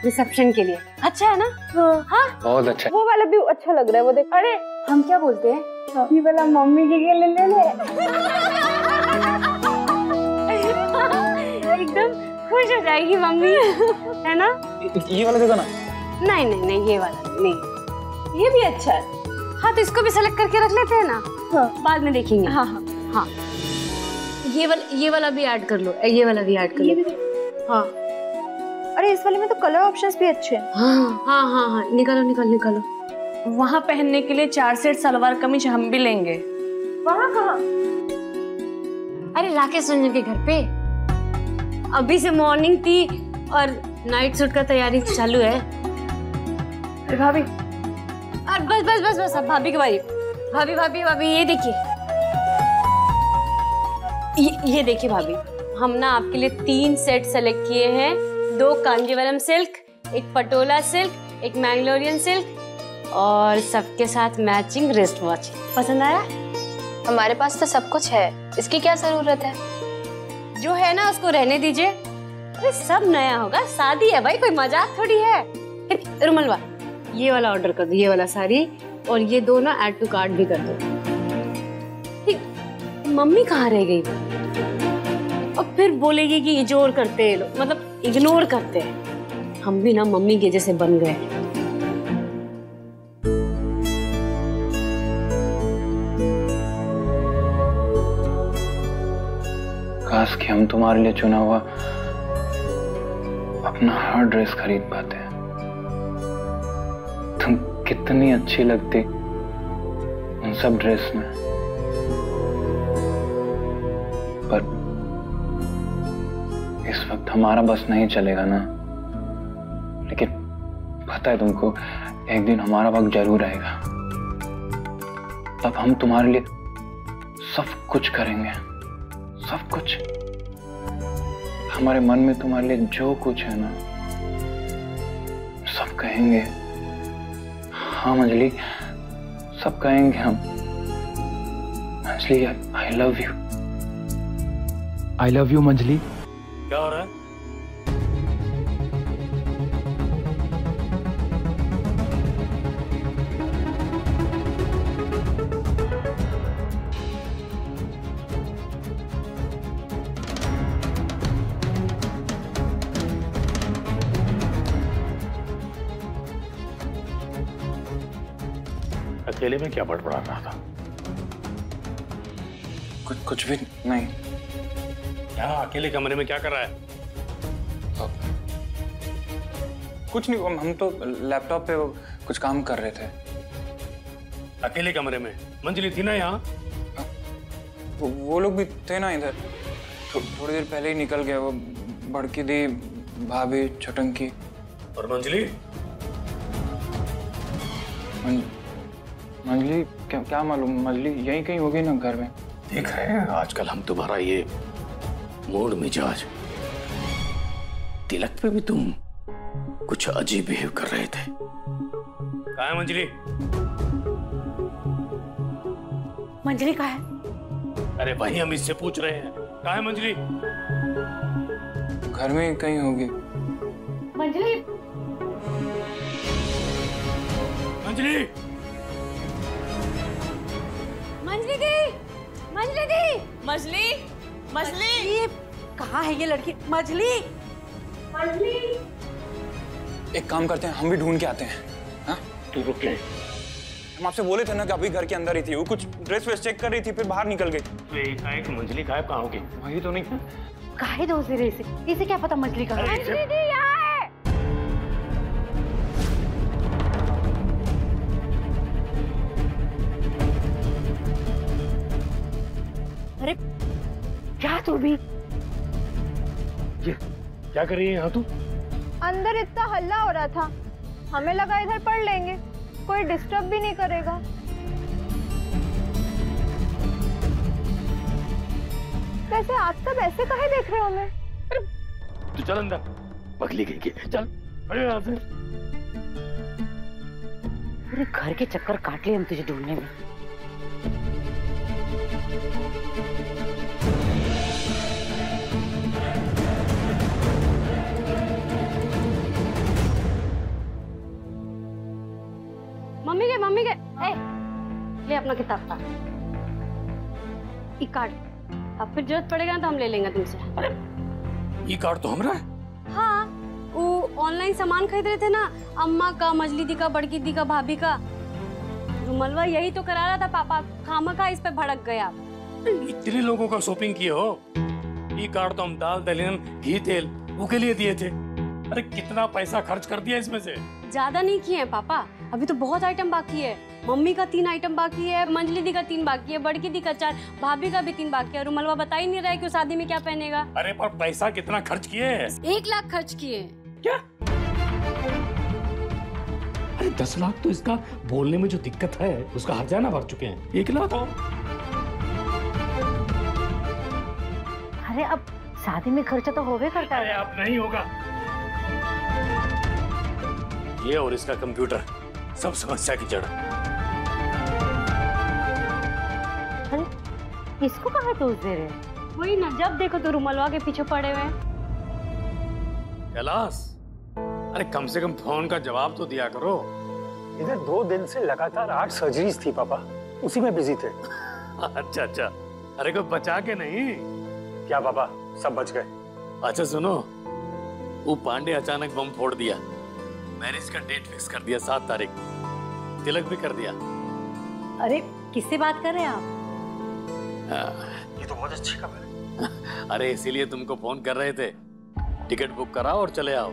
रिसेप्शन के लिए, अच्छा है ना? हाँ बहुत अच्छा। वो वाला भी अच्छा लग रहा है, वो देख। अरे हम क्या बोलते हैं, ये वाला मम्मी के लिए ले एकदम खुश हो जाएगी मम्मी, है ना? ये वाला देखो ना। नहीं, ये वाला नहीं, ये भी अच्छा है। हाँ तो इसको भी सेलेक्ट करके रख लेते हैं ना। हाँ। बाद में देखेंगे। हाँ। ये वाला भी ऐड कर लो, ये वाला भी ऐड कर लो। हाँ। अरे इस वाले में तो कलर ऑप्शंस भी अच्छे हैं। हाँ, निकालो। वहाँ पहनने के लिए 4 सेट सलवार कमीज हम भी लेंगे। वहाँ कहाँ? अरे राकेश रंजन के घर पे। अभी से मॉर्निंग थी और नाइट सूट का तैयारी चालू है। भाभी, बस अब भाभी की बारी। भाभी ये देखिए, ये देखिए भाभी, हम ना आपके लिए 3 सेट सेलेक्ट किए हैं। 2 कांजीवरम सिल्क, एक पटोला सिल्क, एक मैंगलोरियन सिल्क, और सबके साथ मैचिंग रिस्ट वॉच। पसंद आया? हमारे पास तो सब कुछ है, इसकी क्या जरूरत है? जो है ना उसको रहने दीजिए। अरे सब नया होगा, शादी है भाई, कोई मजाक थोड़ी है। रुमलवा, ये वाला ऑर्डर कर दो, ये वाला साड़ी, और ये दोनों ऐड टू कार्ट भी कर दो। ठीक, मम्मी कहाँ रह गई? और फिर बोलेगी कि इग्नोर करते हैं लोग, मतलब इग्नोर करते हैं। हम भी ना मम्मी के जैसे बन गए। काश कि हम तुम्हारे लिए चुना हुआ अपना हर ड्रेस खरीद पाते हैं। तुम कितनी अच्छी लगती उन सब ड्रेस में, पर इस वक्त हमारा बस नहीं चलेगा ना। लेकिन पता है तुमको, एक दिन हमारा वक्त जरूर आएगा, तब हम तुम्हारे लिए सब कुछ करेंगे, सब कुछ। हमारे मन में तुम्हारे लिए जो कुछ है ना, सब कहेंगे। हाँ अंजलि, सब कहेंगे हम। Anjali, I love you. I love you Manjali. क्या हो रहा है? अकेले में क्या बड़बड़ा रहा था? कुछ भी नहीं। क्या अकेले कमरे में क्या कर रहा है? कुछ नहीं, हम तो लैपटॉप पे कुछ काम कर रहे थे। अकेले कमरे में? मंजली थी ना यहाँ? वो लोग भी थे ना इधर, थोड़ी देर पहले ही निकल गए। वो बड़की दी, भाभी, छोटंकी। और मंजली? मंजली क्या मालूम, मंजली यहीं कहीं होगी ना घर में। देख रहे हैं आजकल हम तुम्हारा ये मूड मिजाज, तिलक पे भी तुम कुछ अजीब बिहेव कर रहे थे। कहाँ है मंजली? मंजली कहाँ है? अरे वही हम इससे पूछ रहे हैं, कहाँ है मंजली? घर में कहीं होगी। मंजली, मंजली, मंजली दी, मंजली दी, मजली, मजली, कहाँ है ये लड़की? मजली, मजली। एक काम करते हैं, हम भी ढूंढ के आते हैं। हाँ? तू रुक ले। हम आपसे बोले थे ना कि अभी घर के अंदर ही थी। वो कुछ ड्रेस वेस चेक कर रही थी, फिर बाहर निकल गई। तो मंजली गायब कहाँ होगी? वही तो नहीं। काहे दोस्त दे रहे इसे क्या पता मंजली कहाँ है? मंजली दी यहाँ है। अरे क्या तू भी? ये क्या कर रही है यहाँ तू? अंदर इतना हल्ला हो रहा था, हमें लगा इधर पढ़ लेंगे, कोई डिस्टर्ब भी नहीं करेगा। वैसे आप सब ऐसे काहे देख रहे हो हमें? तू चल अंदर, पगली गई के चल, अरे यहाँ से। पूरे घर के चक्कर काट लिए हम तुझे ढूंढने में। मम्मी के ए, ले अपना किताब का ई कार्ड। अब फिर जरूरत पड़ेगा तो हम ले लेंगे तुमसे। ये कार्ड तो हमरा है। हाँ, वो ऑनलाइन सामान खरीद रहे थे ना, अम्मा का, मजली दी का, बड़की दी का, भाभी का। रुमलवा यही तो करा रहा था पापा, खामखा इस पे भड़क गए आप। इतने लोगों का शॉपिंग किए हो। ये कार्ड तो हम दाल दलियन घी तेल वो के लिए दिए थे। अरे कितना पैसा खर्च कर दिया इसमें से। ज्यादा नहीं किए हैं पापा, अभी तो बहुत आइटम बाकी है। मम्मी का 3 आइटम बाकी है, मंजली दी का 3 बाकी है, बड़की दी का 4, भाभी का भी 3 बाकी है। रुमलवा बता ही नहीं रहा है कि शादी में क्या पहनेगा। अरे पर पैसा कितना खर्च किए? 1 लाख खर्च किए। क्या? अरे 10 लाख तो इसका बोलने में जो दिक्कत है उसका हर्जाना भर चुके हैं। 1 लाख। अरे अब शादी में खर्चा तो होवे करता है। अरे अब नहीं होगा। ये और इसका कंप्यूटर सब समस्या की जड़। अरे इसको कहाँ दोष दे रहे? वही ना, जब देखो तो रुमलवा के पीछे पड़े हुए। कैलाश, अरे कम से कम फोन का जवाब तो दिया करो। इधर 2 दिन से लगातार 8 सर्जरीज थी पापा, उसी में बिजी थे। अच्छा अच्छा, अरे कोई बचा के नहीं? क्या पापा, सब बच गए? अच्छा सुनो, वो पांडे अचानक बम फोड़ दिया। मैरिज का डेट फिक्स कर दिया 7 तारीख, तिलक भी कर दिया। अरे किससे बात कर रहे हैं आप? ये तो बहुत अच्छी खबर है। अरे इसीलिए तुमको फोन कर रहे थे, टिकट बुक कराओ और चले आओ।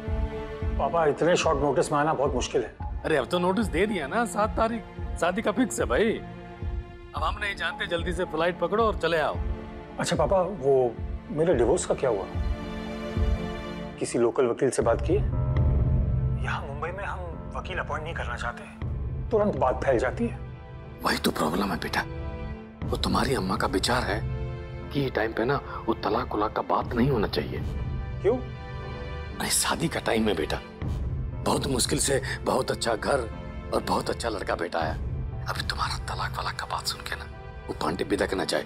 पापा इतने शॉर्ट नोटिस में आना बहुत मुश्किल है। अरे अब तो नोटिस दे दिया ना, 7 तारीख शादी का फिक्स है भाई। अब हम नहीं जानते, जल्दी से फ्लाइट पकड़ो और चले आओ। अच्छा पापा, वो मेरे डिवोर्स का क्या हुआ? किसी लोकल वकील से बात की? यहाँ मुंबई में हम वकील अपॉइंट नहीं करना चाहते, तुरंत बात फैल जाती है। वही तो प्रॉब्लम है बेटा। वो तुम्हारी अम्मा का विचार है कि ये टाइम पे ना वो तलाक उलाक का बात नहीं होना चाहिए। क्यों? अरे शादी का टाइम है बेटा, बहुत मुश्किल से बहुत अच्छा घर और बहुत अच्छा लड़का बेटा आया। अभी तुम्हारा तलाक वलाक का बात सुन के ना वो पांडे बिदक ना जाए।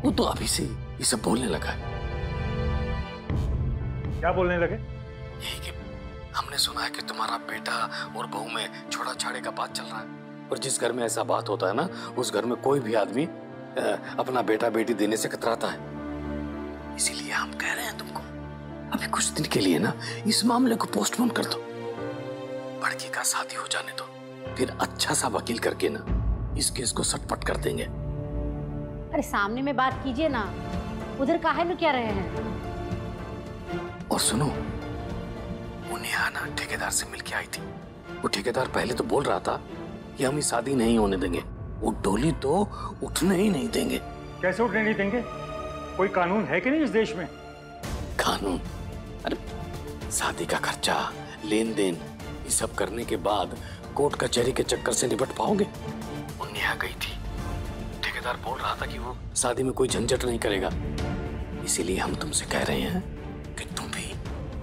वो तो अभी से ये सब बोलने लगा है। क्या बोलने लगे? यही कि हमने सुना है कि तुम्हारा बेटा और बहू में छोड़ा छाड़े का बात चल रहा है, और जिस घर में ऐसा बात होता है ना, उस घर में कोई भी आदमी अपना बेटा बेटी देने से कतराता है। इसीलिए हम कह रहे हैं तुमको अभी कुछ दिन के लिए ना इस मामले को पोस्टपोन कर दो। लड़की का शादी हो जाने दो, फिर अच्छा सा वकील करके ना इस केस को सटपट कर देंगे। अरे सामने में बात कीजिए ना, उधर काहे में क्या रहे हैं? और सुनो, वो नेहा ना ठेकेदार से मिलके आई थी। वो ठेकेदार पहले तो बोल रहा था कि हम ये शादी नहीं होने देंगे, वो डोली तो उठने ही नहीं देंगे। कैसे उठने नहीं देंगे? कोई कानून है कि नहीं इस देश में? कानून? अरे शादी का खर्चा, लेन देन, ये सब करने के बाद कोर्ट कचहरी के चक्कर से निपट पाओगे? वो नेहा गई थी, ठेकेदार बोल रहा था कि वो शादी में कोई झंझट नहीं करेगा। इसीलिए हम तुमसे कह रहे हैं कि तुम भी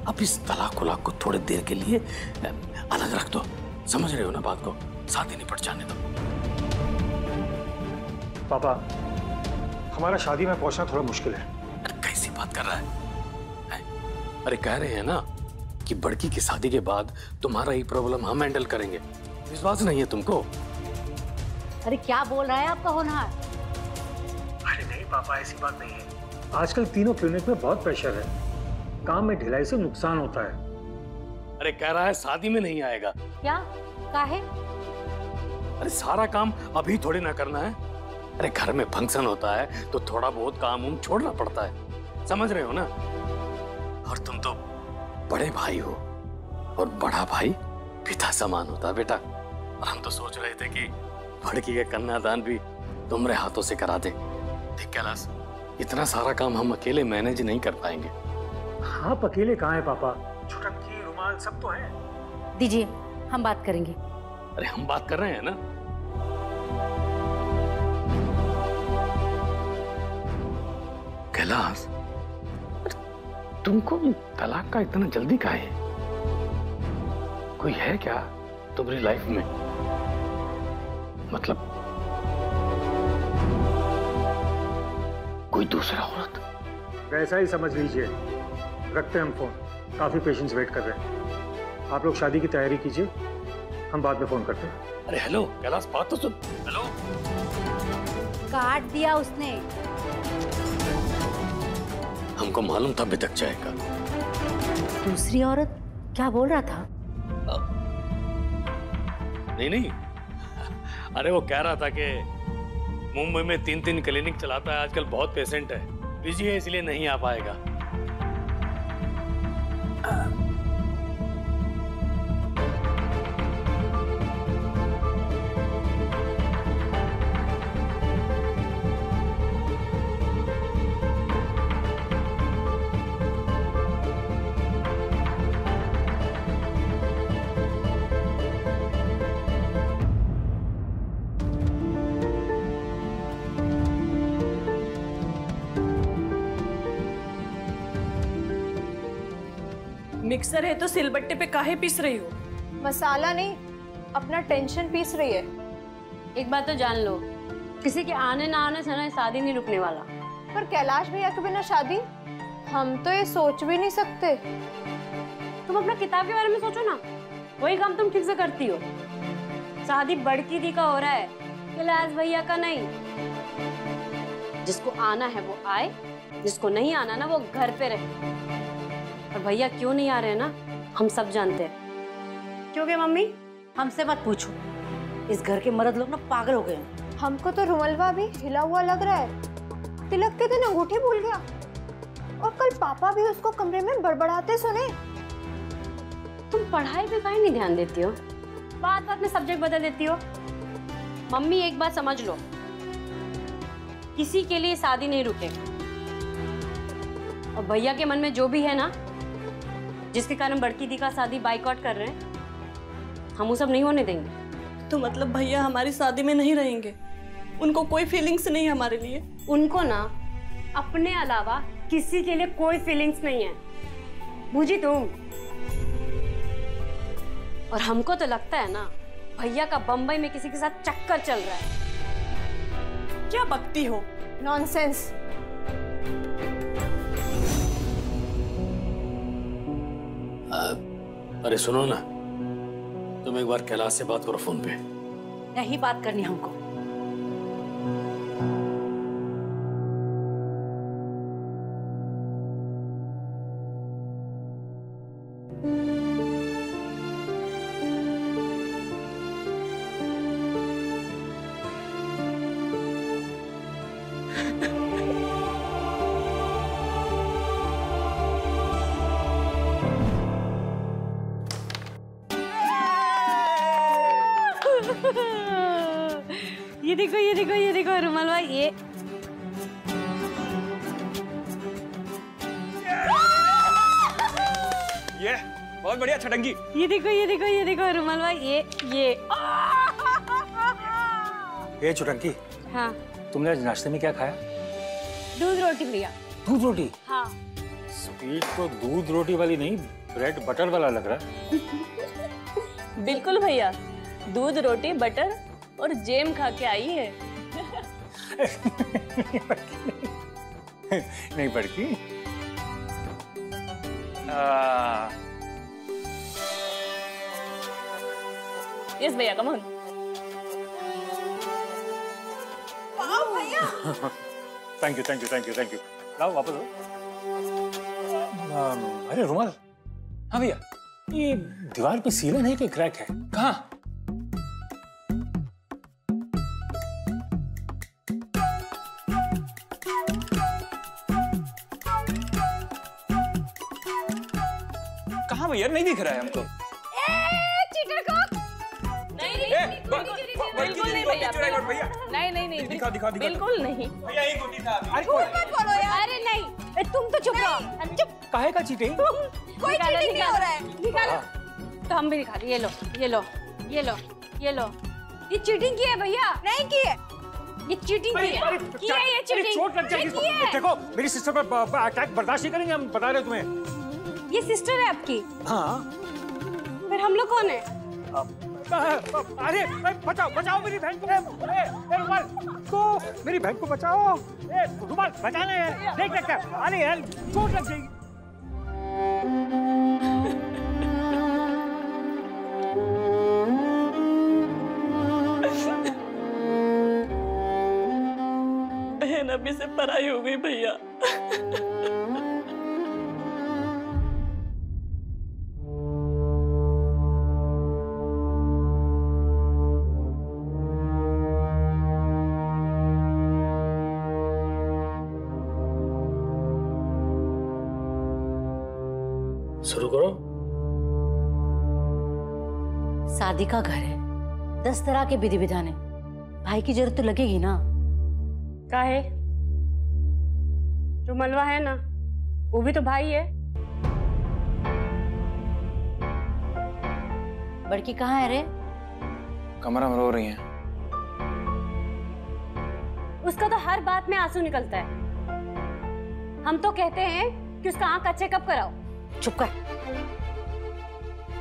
अब इस तलाक उलाक को थोड़ी देर के लिए अलग रख दो। समझ रहे हो ना बात को? शादी निपट जाने दो। पापा, हमारा शादी में पहुंचना थोड़ा मुश्किल है। अरे कैसी बात कर रहा है? अरे कह रहे हैं ना कि बड़की की शादी के बाद तुम्हारा ही प्रॉब्लम हम हैंडल करेंगे। विश्वास नहीं है तुमको? अरे क्या बोल रहा है आपका होनहार? अरे नहीं पापा, ऐसी बात नहीं है। आजकल तीनों क्लिनिक में बहुत प्रेशर है, काम में ढिलाई से नुकसान होता है। अरे कह रहा है शादी में नहीं आएगा। क्या? काहे? अरे सारा काम अभी थोड़ी ना करना है। अरे घर में फंक्शन होता है तो थोड़ा बहुत काम छोड़ना पड़ता है, समझ रहे हो ना? और तुम तो बड़े भाई हो, और बड़ा भाई पिता समान होता है बेटा। और हम तो सोच रहे थे कि लड़की का कन्यादान भी तुम्हारे हाथों से करा दे। देख कैलाश, इतना सारा काम हम अकेले मैनेज नहीं कर पाएंगे। आप अकेले कहाँ हैं पापा? छुटकी, रुमाल सब तो हैं। दीजिए, हम बात करेंगे। अरे हम बात कर रहे हैं ना। कैलाश, तुमको तलाक का इतना जल्दी काहे है? कोई है क्या तुम्हारी लाइफ में? मतलब कोई दूसरा औरत? वैसा ही समझ लीजिए। रखते हैं हम फोन, काफी पेशेंट्स वेट कर रहे हैं। आप लोग शादी की तैयारी कीजिए, हम बाद में फोन करते हैं। अरे हेलो कैलाश, बात तो सुन। हेलो। काट दिया उसने। हमको मालूम था बिदक जाएगा। दूसरी औरत? क्या बोल रहा था? नहीं, अरे वो कह रहा था कि मुंबई में 3 क्लिनिक चलाता है आजकल, बहुत पेशेंट है, बिजी है, इसलिए नहीं आ पाएगा। मिक्सर है तो सिलबट्टे पे काहे पीस रही हो? मसाला नहीं, अपना टेंशन पीस रही है। एक बात तो जान लो, किसी के आने ना आने से ना शादी नहीं रुकने वाला। पर कैलाश भैया के बिना शादी हम तो ये सोच भी नहीं सकते। तुम अपना किताब के बारे में सोचो ना, वही काम तुम ठीक से करती हो। शादी बड़की दी का हो रहा है, कैलाश भैया का नहीं। जिसको आना है वो आए, जिसको नहीं आना ना वो घर पे रहे। और भैया क्यों नहीं आ रहे हैं ना, हम सब जानते हैं। क्यों गए मम्मी? हमसे मत पूछो, इस घर के मर्द लोग ना पागल हो गए हैं। हमको तो रुमलवा भी हिला हुआ लग रहा है। तिलक के दिन अंगूठी भूल गया और कल पापा भी उसको कमरे में बड़बड़ाते सुने। तुम पढ़ाई पे काहे नहीं ध्यान देती हो? बात बात में सब्जेक्ट बदल देती हो। मम्मी एक बात समझ लो, किसी के लिए शादी नहीं रुकेगी। और भैया के मन में जो भी है ना, जिसके कारण बड़की दी का शादी बाइकआउट कर रहे हैं, हम वो सब नहीं होने देंगे। तो मतलब भैया हमारी शादी में नहीं रहेंगे? उनको कोई फीलिंग्स नहीं है हमारे लिए? उनको ना अपने अलावा किसी के लिए कोई फीलिंग्स नहीं है, बुझी तुम? और हमको तो लगता है ना भैया का बम्बई में किसी के साथ चक्कर चल रहा है। क्या बकती हो? नॉनसेंस। अरे सुनो ना, तुम एक बार कैलाश से बात करो फोन पे। नहीं बात करनी हमको। ये देखो रुमाल भाई, ये बहुत बढ़िया छटंगी। ये देखो रुमाल भाई, ये छुटंकी, हाँ तुमने आज नाश्ते में क्या खाया? दूध रोटी लिया। दूध रोटी? हाँ। स्वीट तो दूध रोटी वाली नहीं, ब्रेड बटर वाला लग रहा है। बिल्कुल भैया, दूध रोटी बटर और जेम खा के आई है। नहीं बड़की। यस भैया, कम ऑन। Thank you. लाओ वापस लो। अरे रुमाल। हाँ भैया। ये दीवार पे सीलन है कि क्रैक है? कहाँ? कहाँ भैया, नहीं दिख रहा है हमको। बिल्कुल नहीं भैया, नहीं दिखा बिल्कुल नहीं भैया, एक गोटी था। अरे नहीं, तुम तो चुप रहो। चुप। काहे का चीटिंग? कोई चीटिंग नहीं हो रहा है। निकालो। तो हम भी दिखा रहे। ये लो। ये चीटिंग की है भैया। नहीं की है। ये चीटिंग की है। ये चीटिंग। चोट लग जाएगी। देखो मेरी सिस्टर पर अटैक बर्दाश्त नहीं करेंगे, हम बता रहे तुम्हें। ये सिस्टर है आपकी? हाँ। फिर हम लोग कौन है? अरे बचाओ मेरी बहन को। रुमाल को, मेरी बहन को बचाओ। रुमाल बचाना यार, देख सकता। अरे यार चोट लग जाएगी। बहन अभी से पराई हो गई भैया। शुरू करो। शादी का घर है, 10 तरह के विधि विधान है, भाई की जरूरत तो लगेगी ना। काहे? जो मलवा है ना, वो भी तो भाई है। बड़की कहाँ है रे? कमरा में रो रही है। उसका तो हर बात में आंसू निकलता है। हम तो कहते हैं कि उसका आंख का चेकअप कराओ। चुप कर।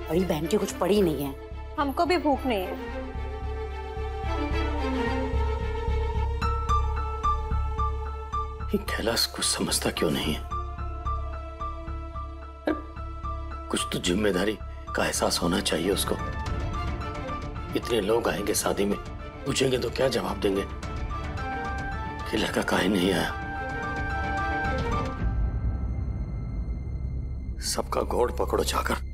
बड़ी बहन की कुछ पड़ी नहीं है। हमको भी भूख नहीं है। कैलाश कुछ समझता क्यों नहीं है? कुछ तो जिम्मेदारी का एहसास होना चाहिए उसको। इतने लोग आएंगे शादी में, पूछेंगे तो क्या जवाब देंगे कि लड़का काहे नहीं आया? सबका घोड़ पकड़ो जाकर।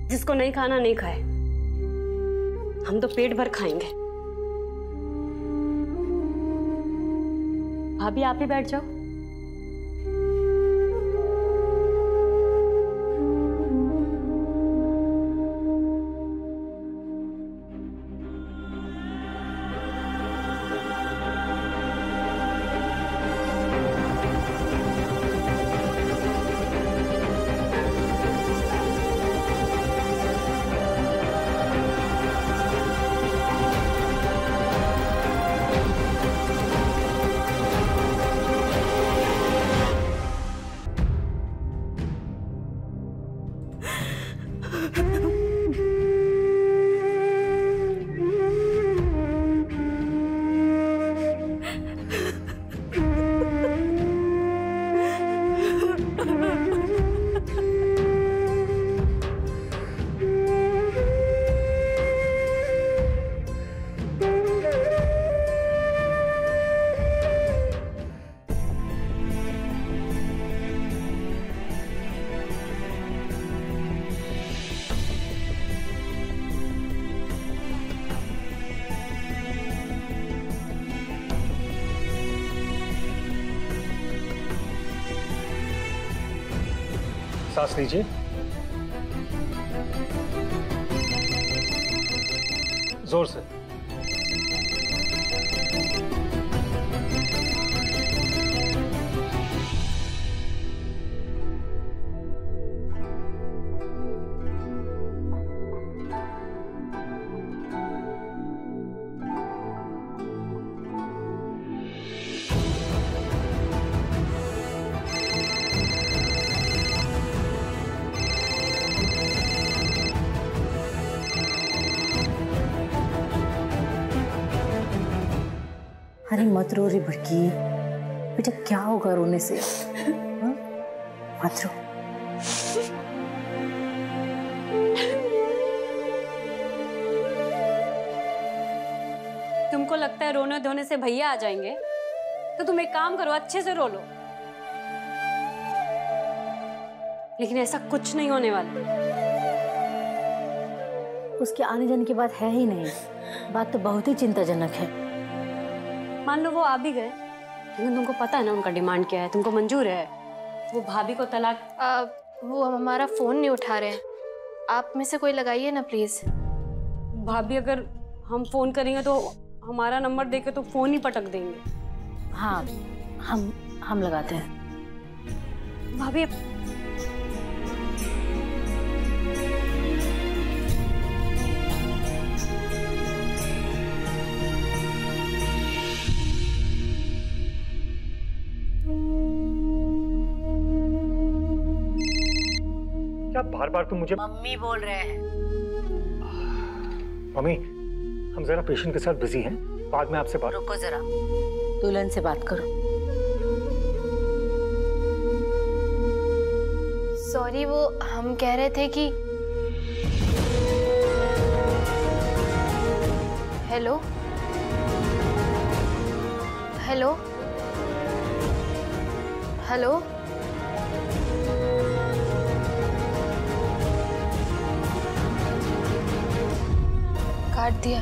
जिसको नहीं खाना नहीं खाए, हम तो पेट भर खाएंगे। भाभी आप ही बैठ जाओ। सांस लीजिए, जोर से। अरे मत रो रे भड़की, बेटा क्या होगा रोने से? हाँ? मत रो। तुमको लगता है रोने धोने से भैया आ जाएंगे? तो तुम एक काम करो, अच्छे से रो लो। लेकिन ऐसा कुछ नहीं होने वाला। उसके आने जाने की बात है ही नहीं। बात तो बहुत ही चिंताजनक है। मान लो वो आ भी गए, लेकिन तुमको पता है ना उनका डिमांड क्या है? तुमको मंजूर है? वो भाभी को तलाक। वो हमारा फोन नहीं उठा रहे हैं, आप में से कोई लगाइए ना प्लीज। भाभी अगर हम फोन करेंगे तो हमारा नंबर देके तो फोन ही पटक देंगे। हाँ, हम लगाते हैं। भाभी क्या बार बार तुम मुझे मम्मी बोल रहे हैं? मम्मी, हम जरा पेशेंट के साथ बिजी हैं, बाद में आपसे बात। रुको जरा, दुल्हन से बात करो। सॉरी, वो हम कह रहे थे कि हेलो हेलो हेलो काट दिया।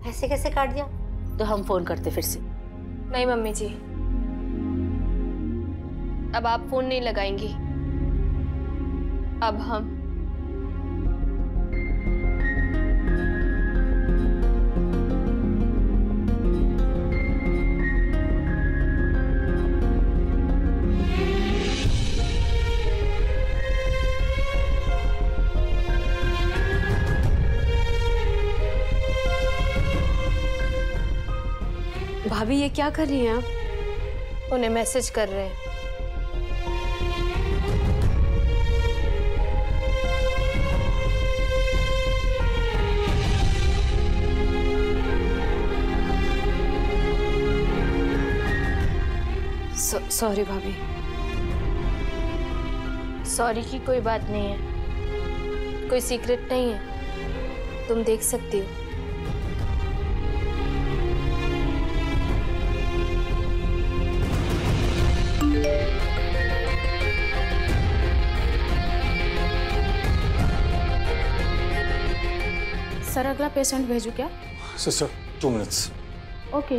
ऐसे कैसे काट दिया? तो हम फोन करते फिर से। नहीं मम्मी जी, अब आप फोन नहीं लगाएंगी, अब हम। भाभी ये क्या कर रही हैं आप? उन्हें मैसेज कर रहे हैं। सॉरी भाभी। सॉरी की कोई बात नहीं है, कोई सीक्रेट नहीं है, तुम देख सकती हो। सर अगला पेशेंट भेजूं क्या? Sister 2 minutes. ओके।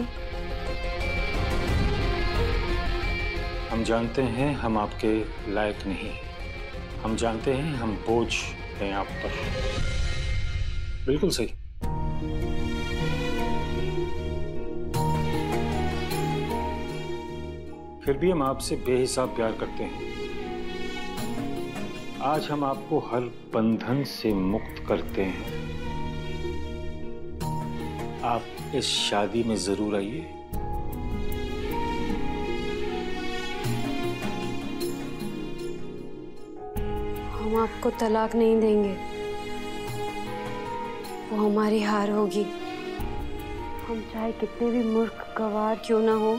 हम जानते हैं हम आपके लायक नहीं, हम जानते हैं हम बोझ हैं आप पर। बिल्कुल सही। फिर भी हम आपसे बेहिसाब प्यार करते हैं। आज हम आपको हर बंधन से मुक्त करते हैं। आप इस शादी में जरूर आइए। हम आपको तलाक नहीं देंगे, वो हमारी हार होगी। हम चाहे कितने भी मूर्ख गवार क्यों ना हो,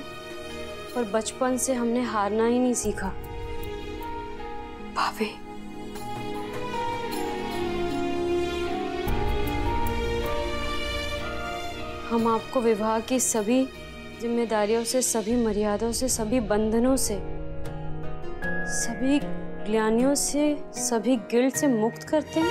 पर बचपन से हमने हारना ही नहीं सीखा। भाभी, हम आपको विवाह की सभी जिम्मेदारियों से, सभी मर्यादाओं से, सभी बंधनों से, सभी ग्लानियों से, सभी गिल्ट से मुक्त करते हैं।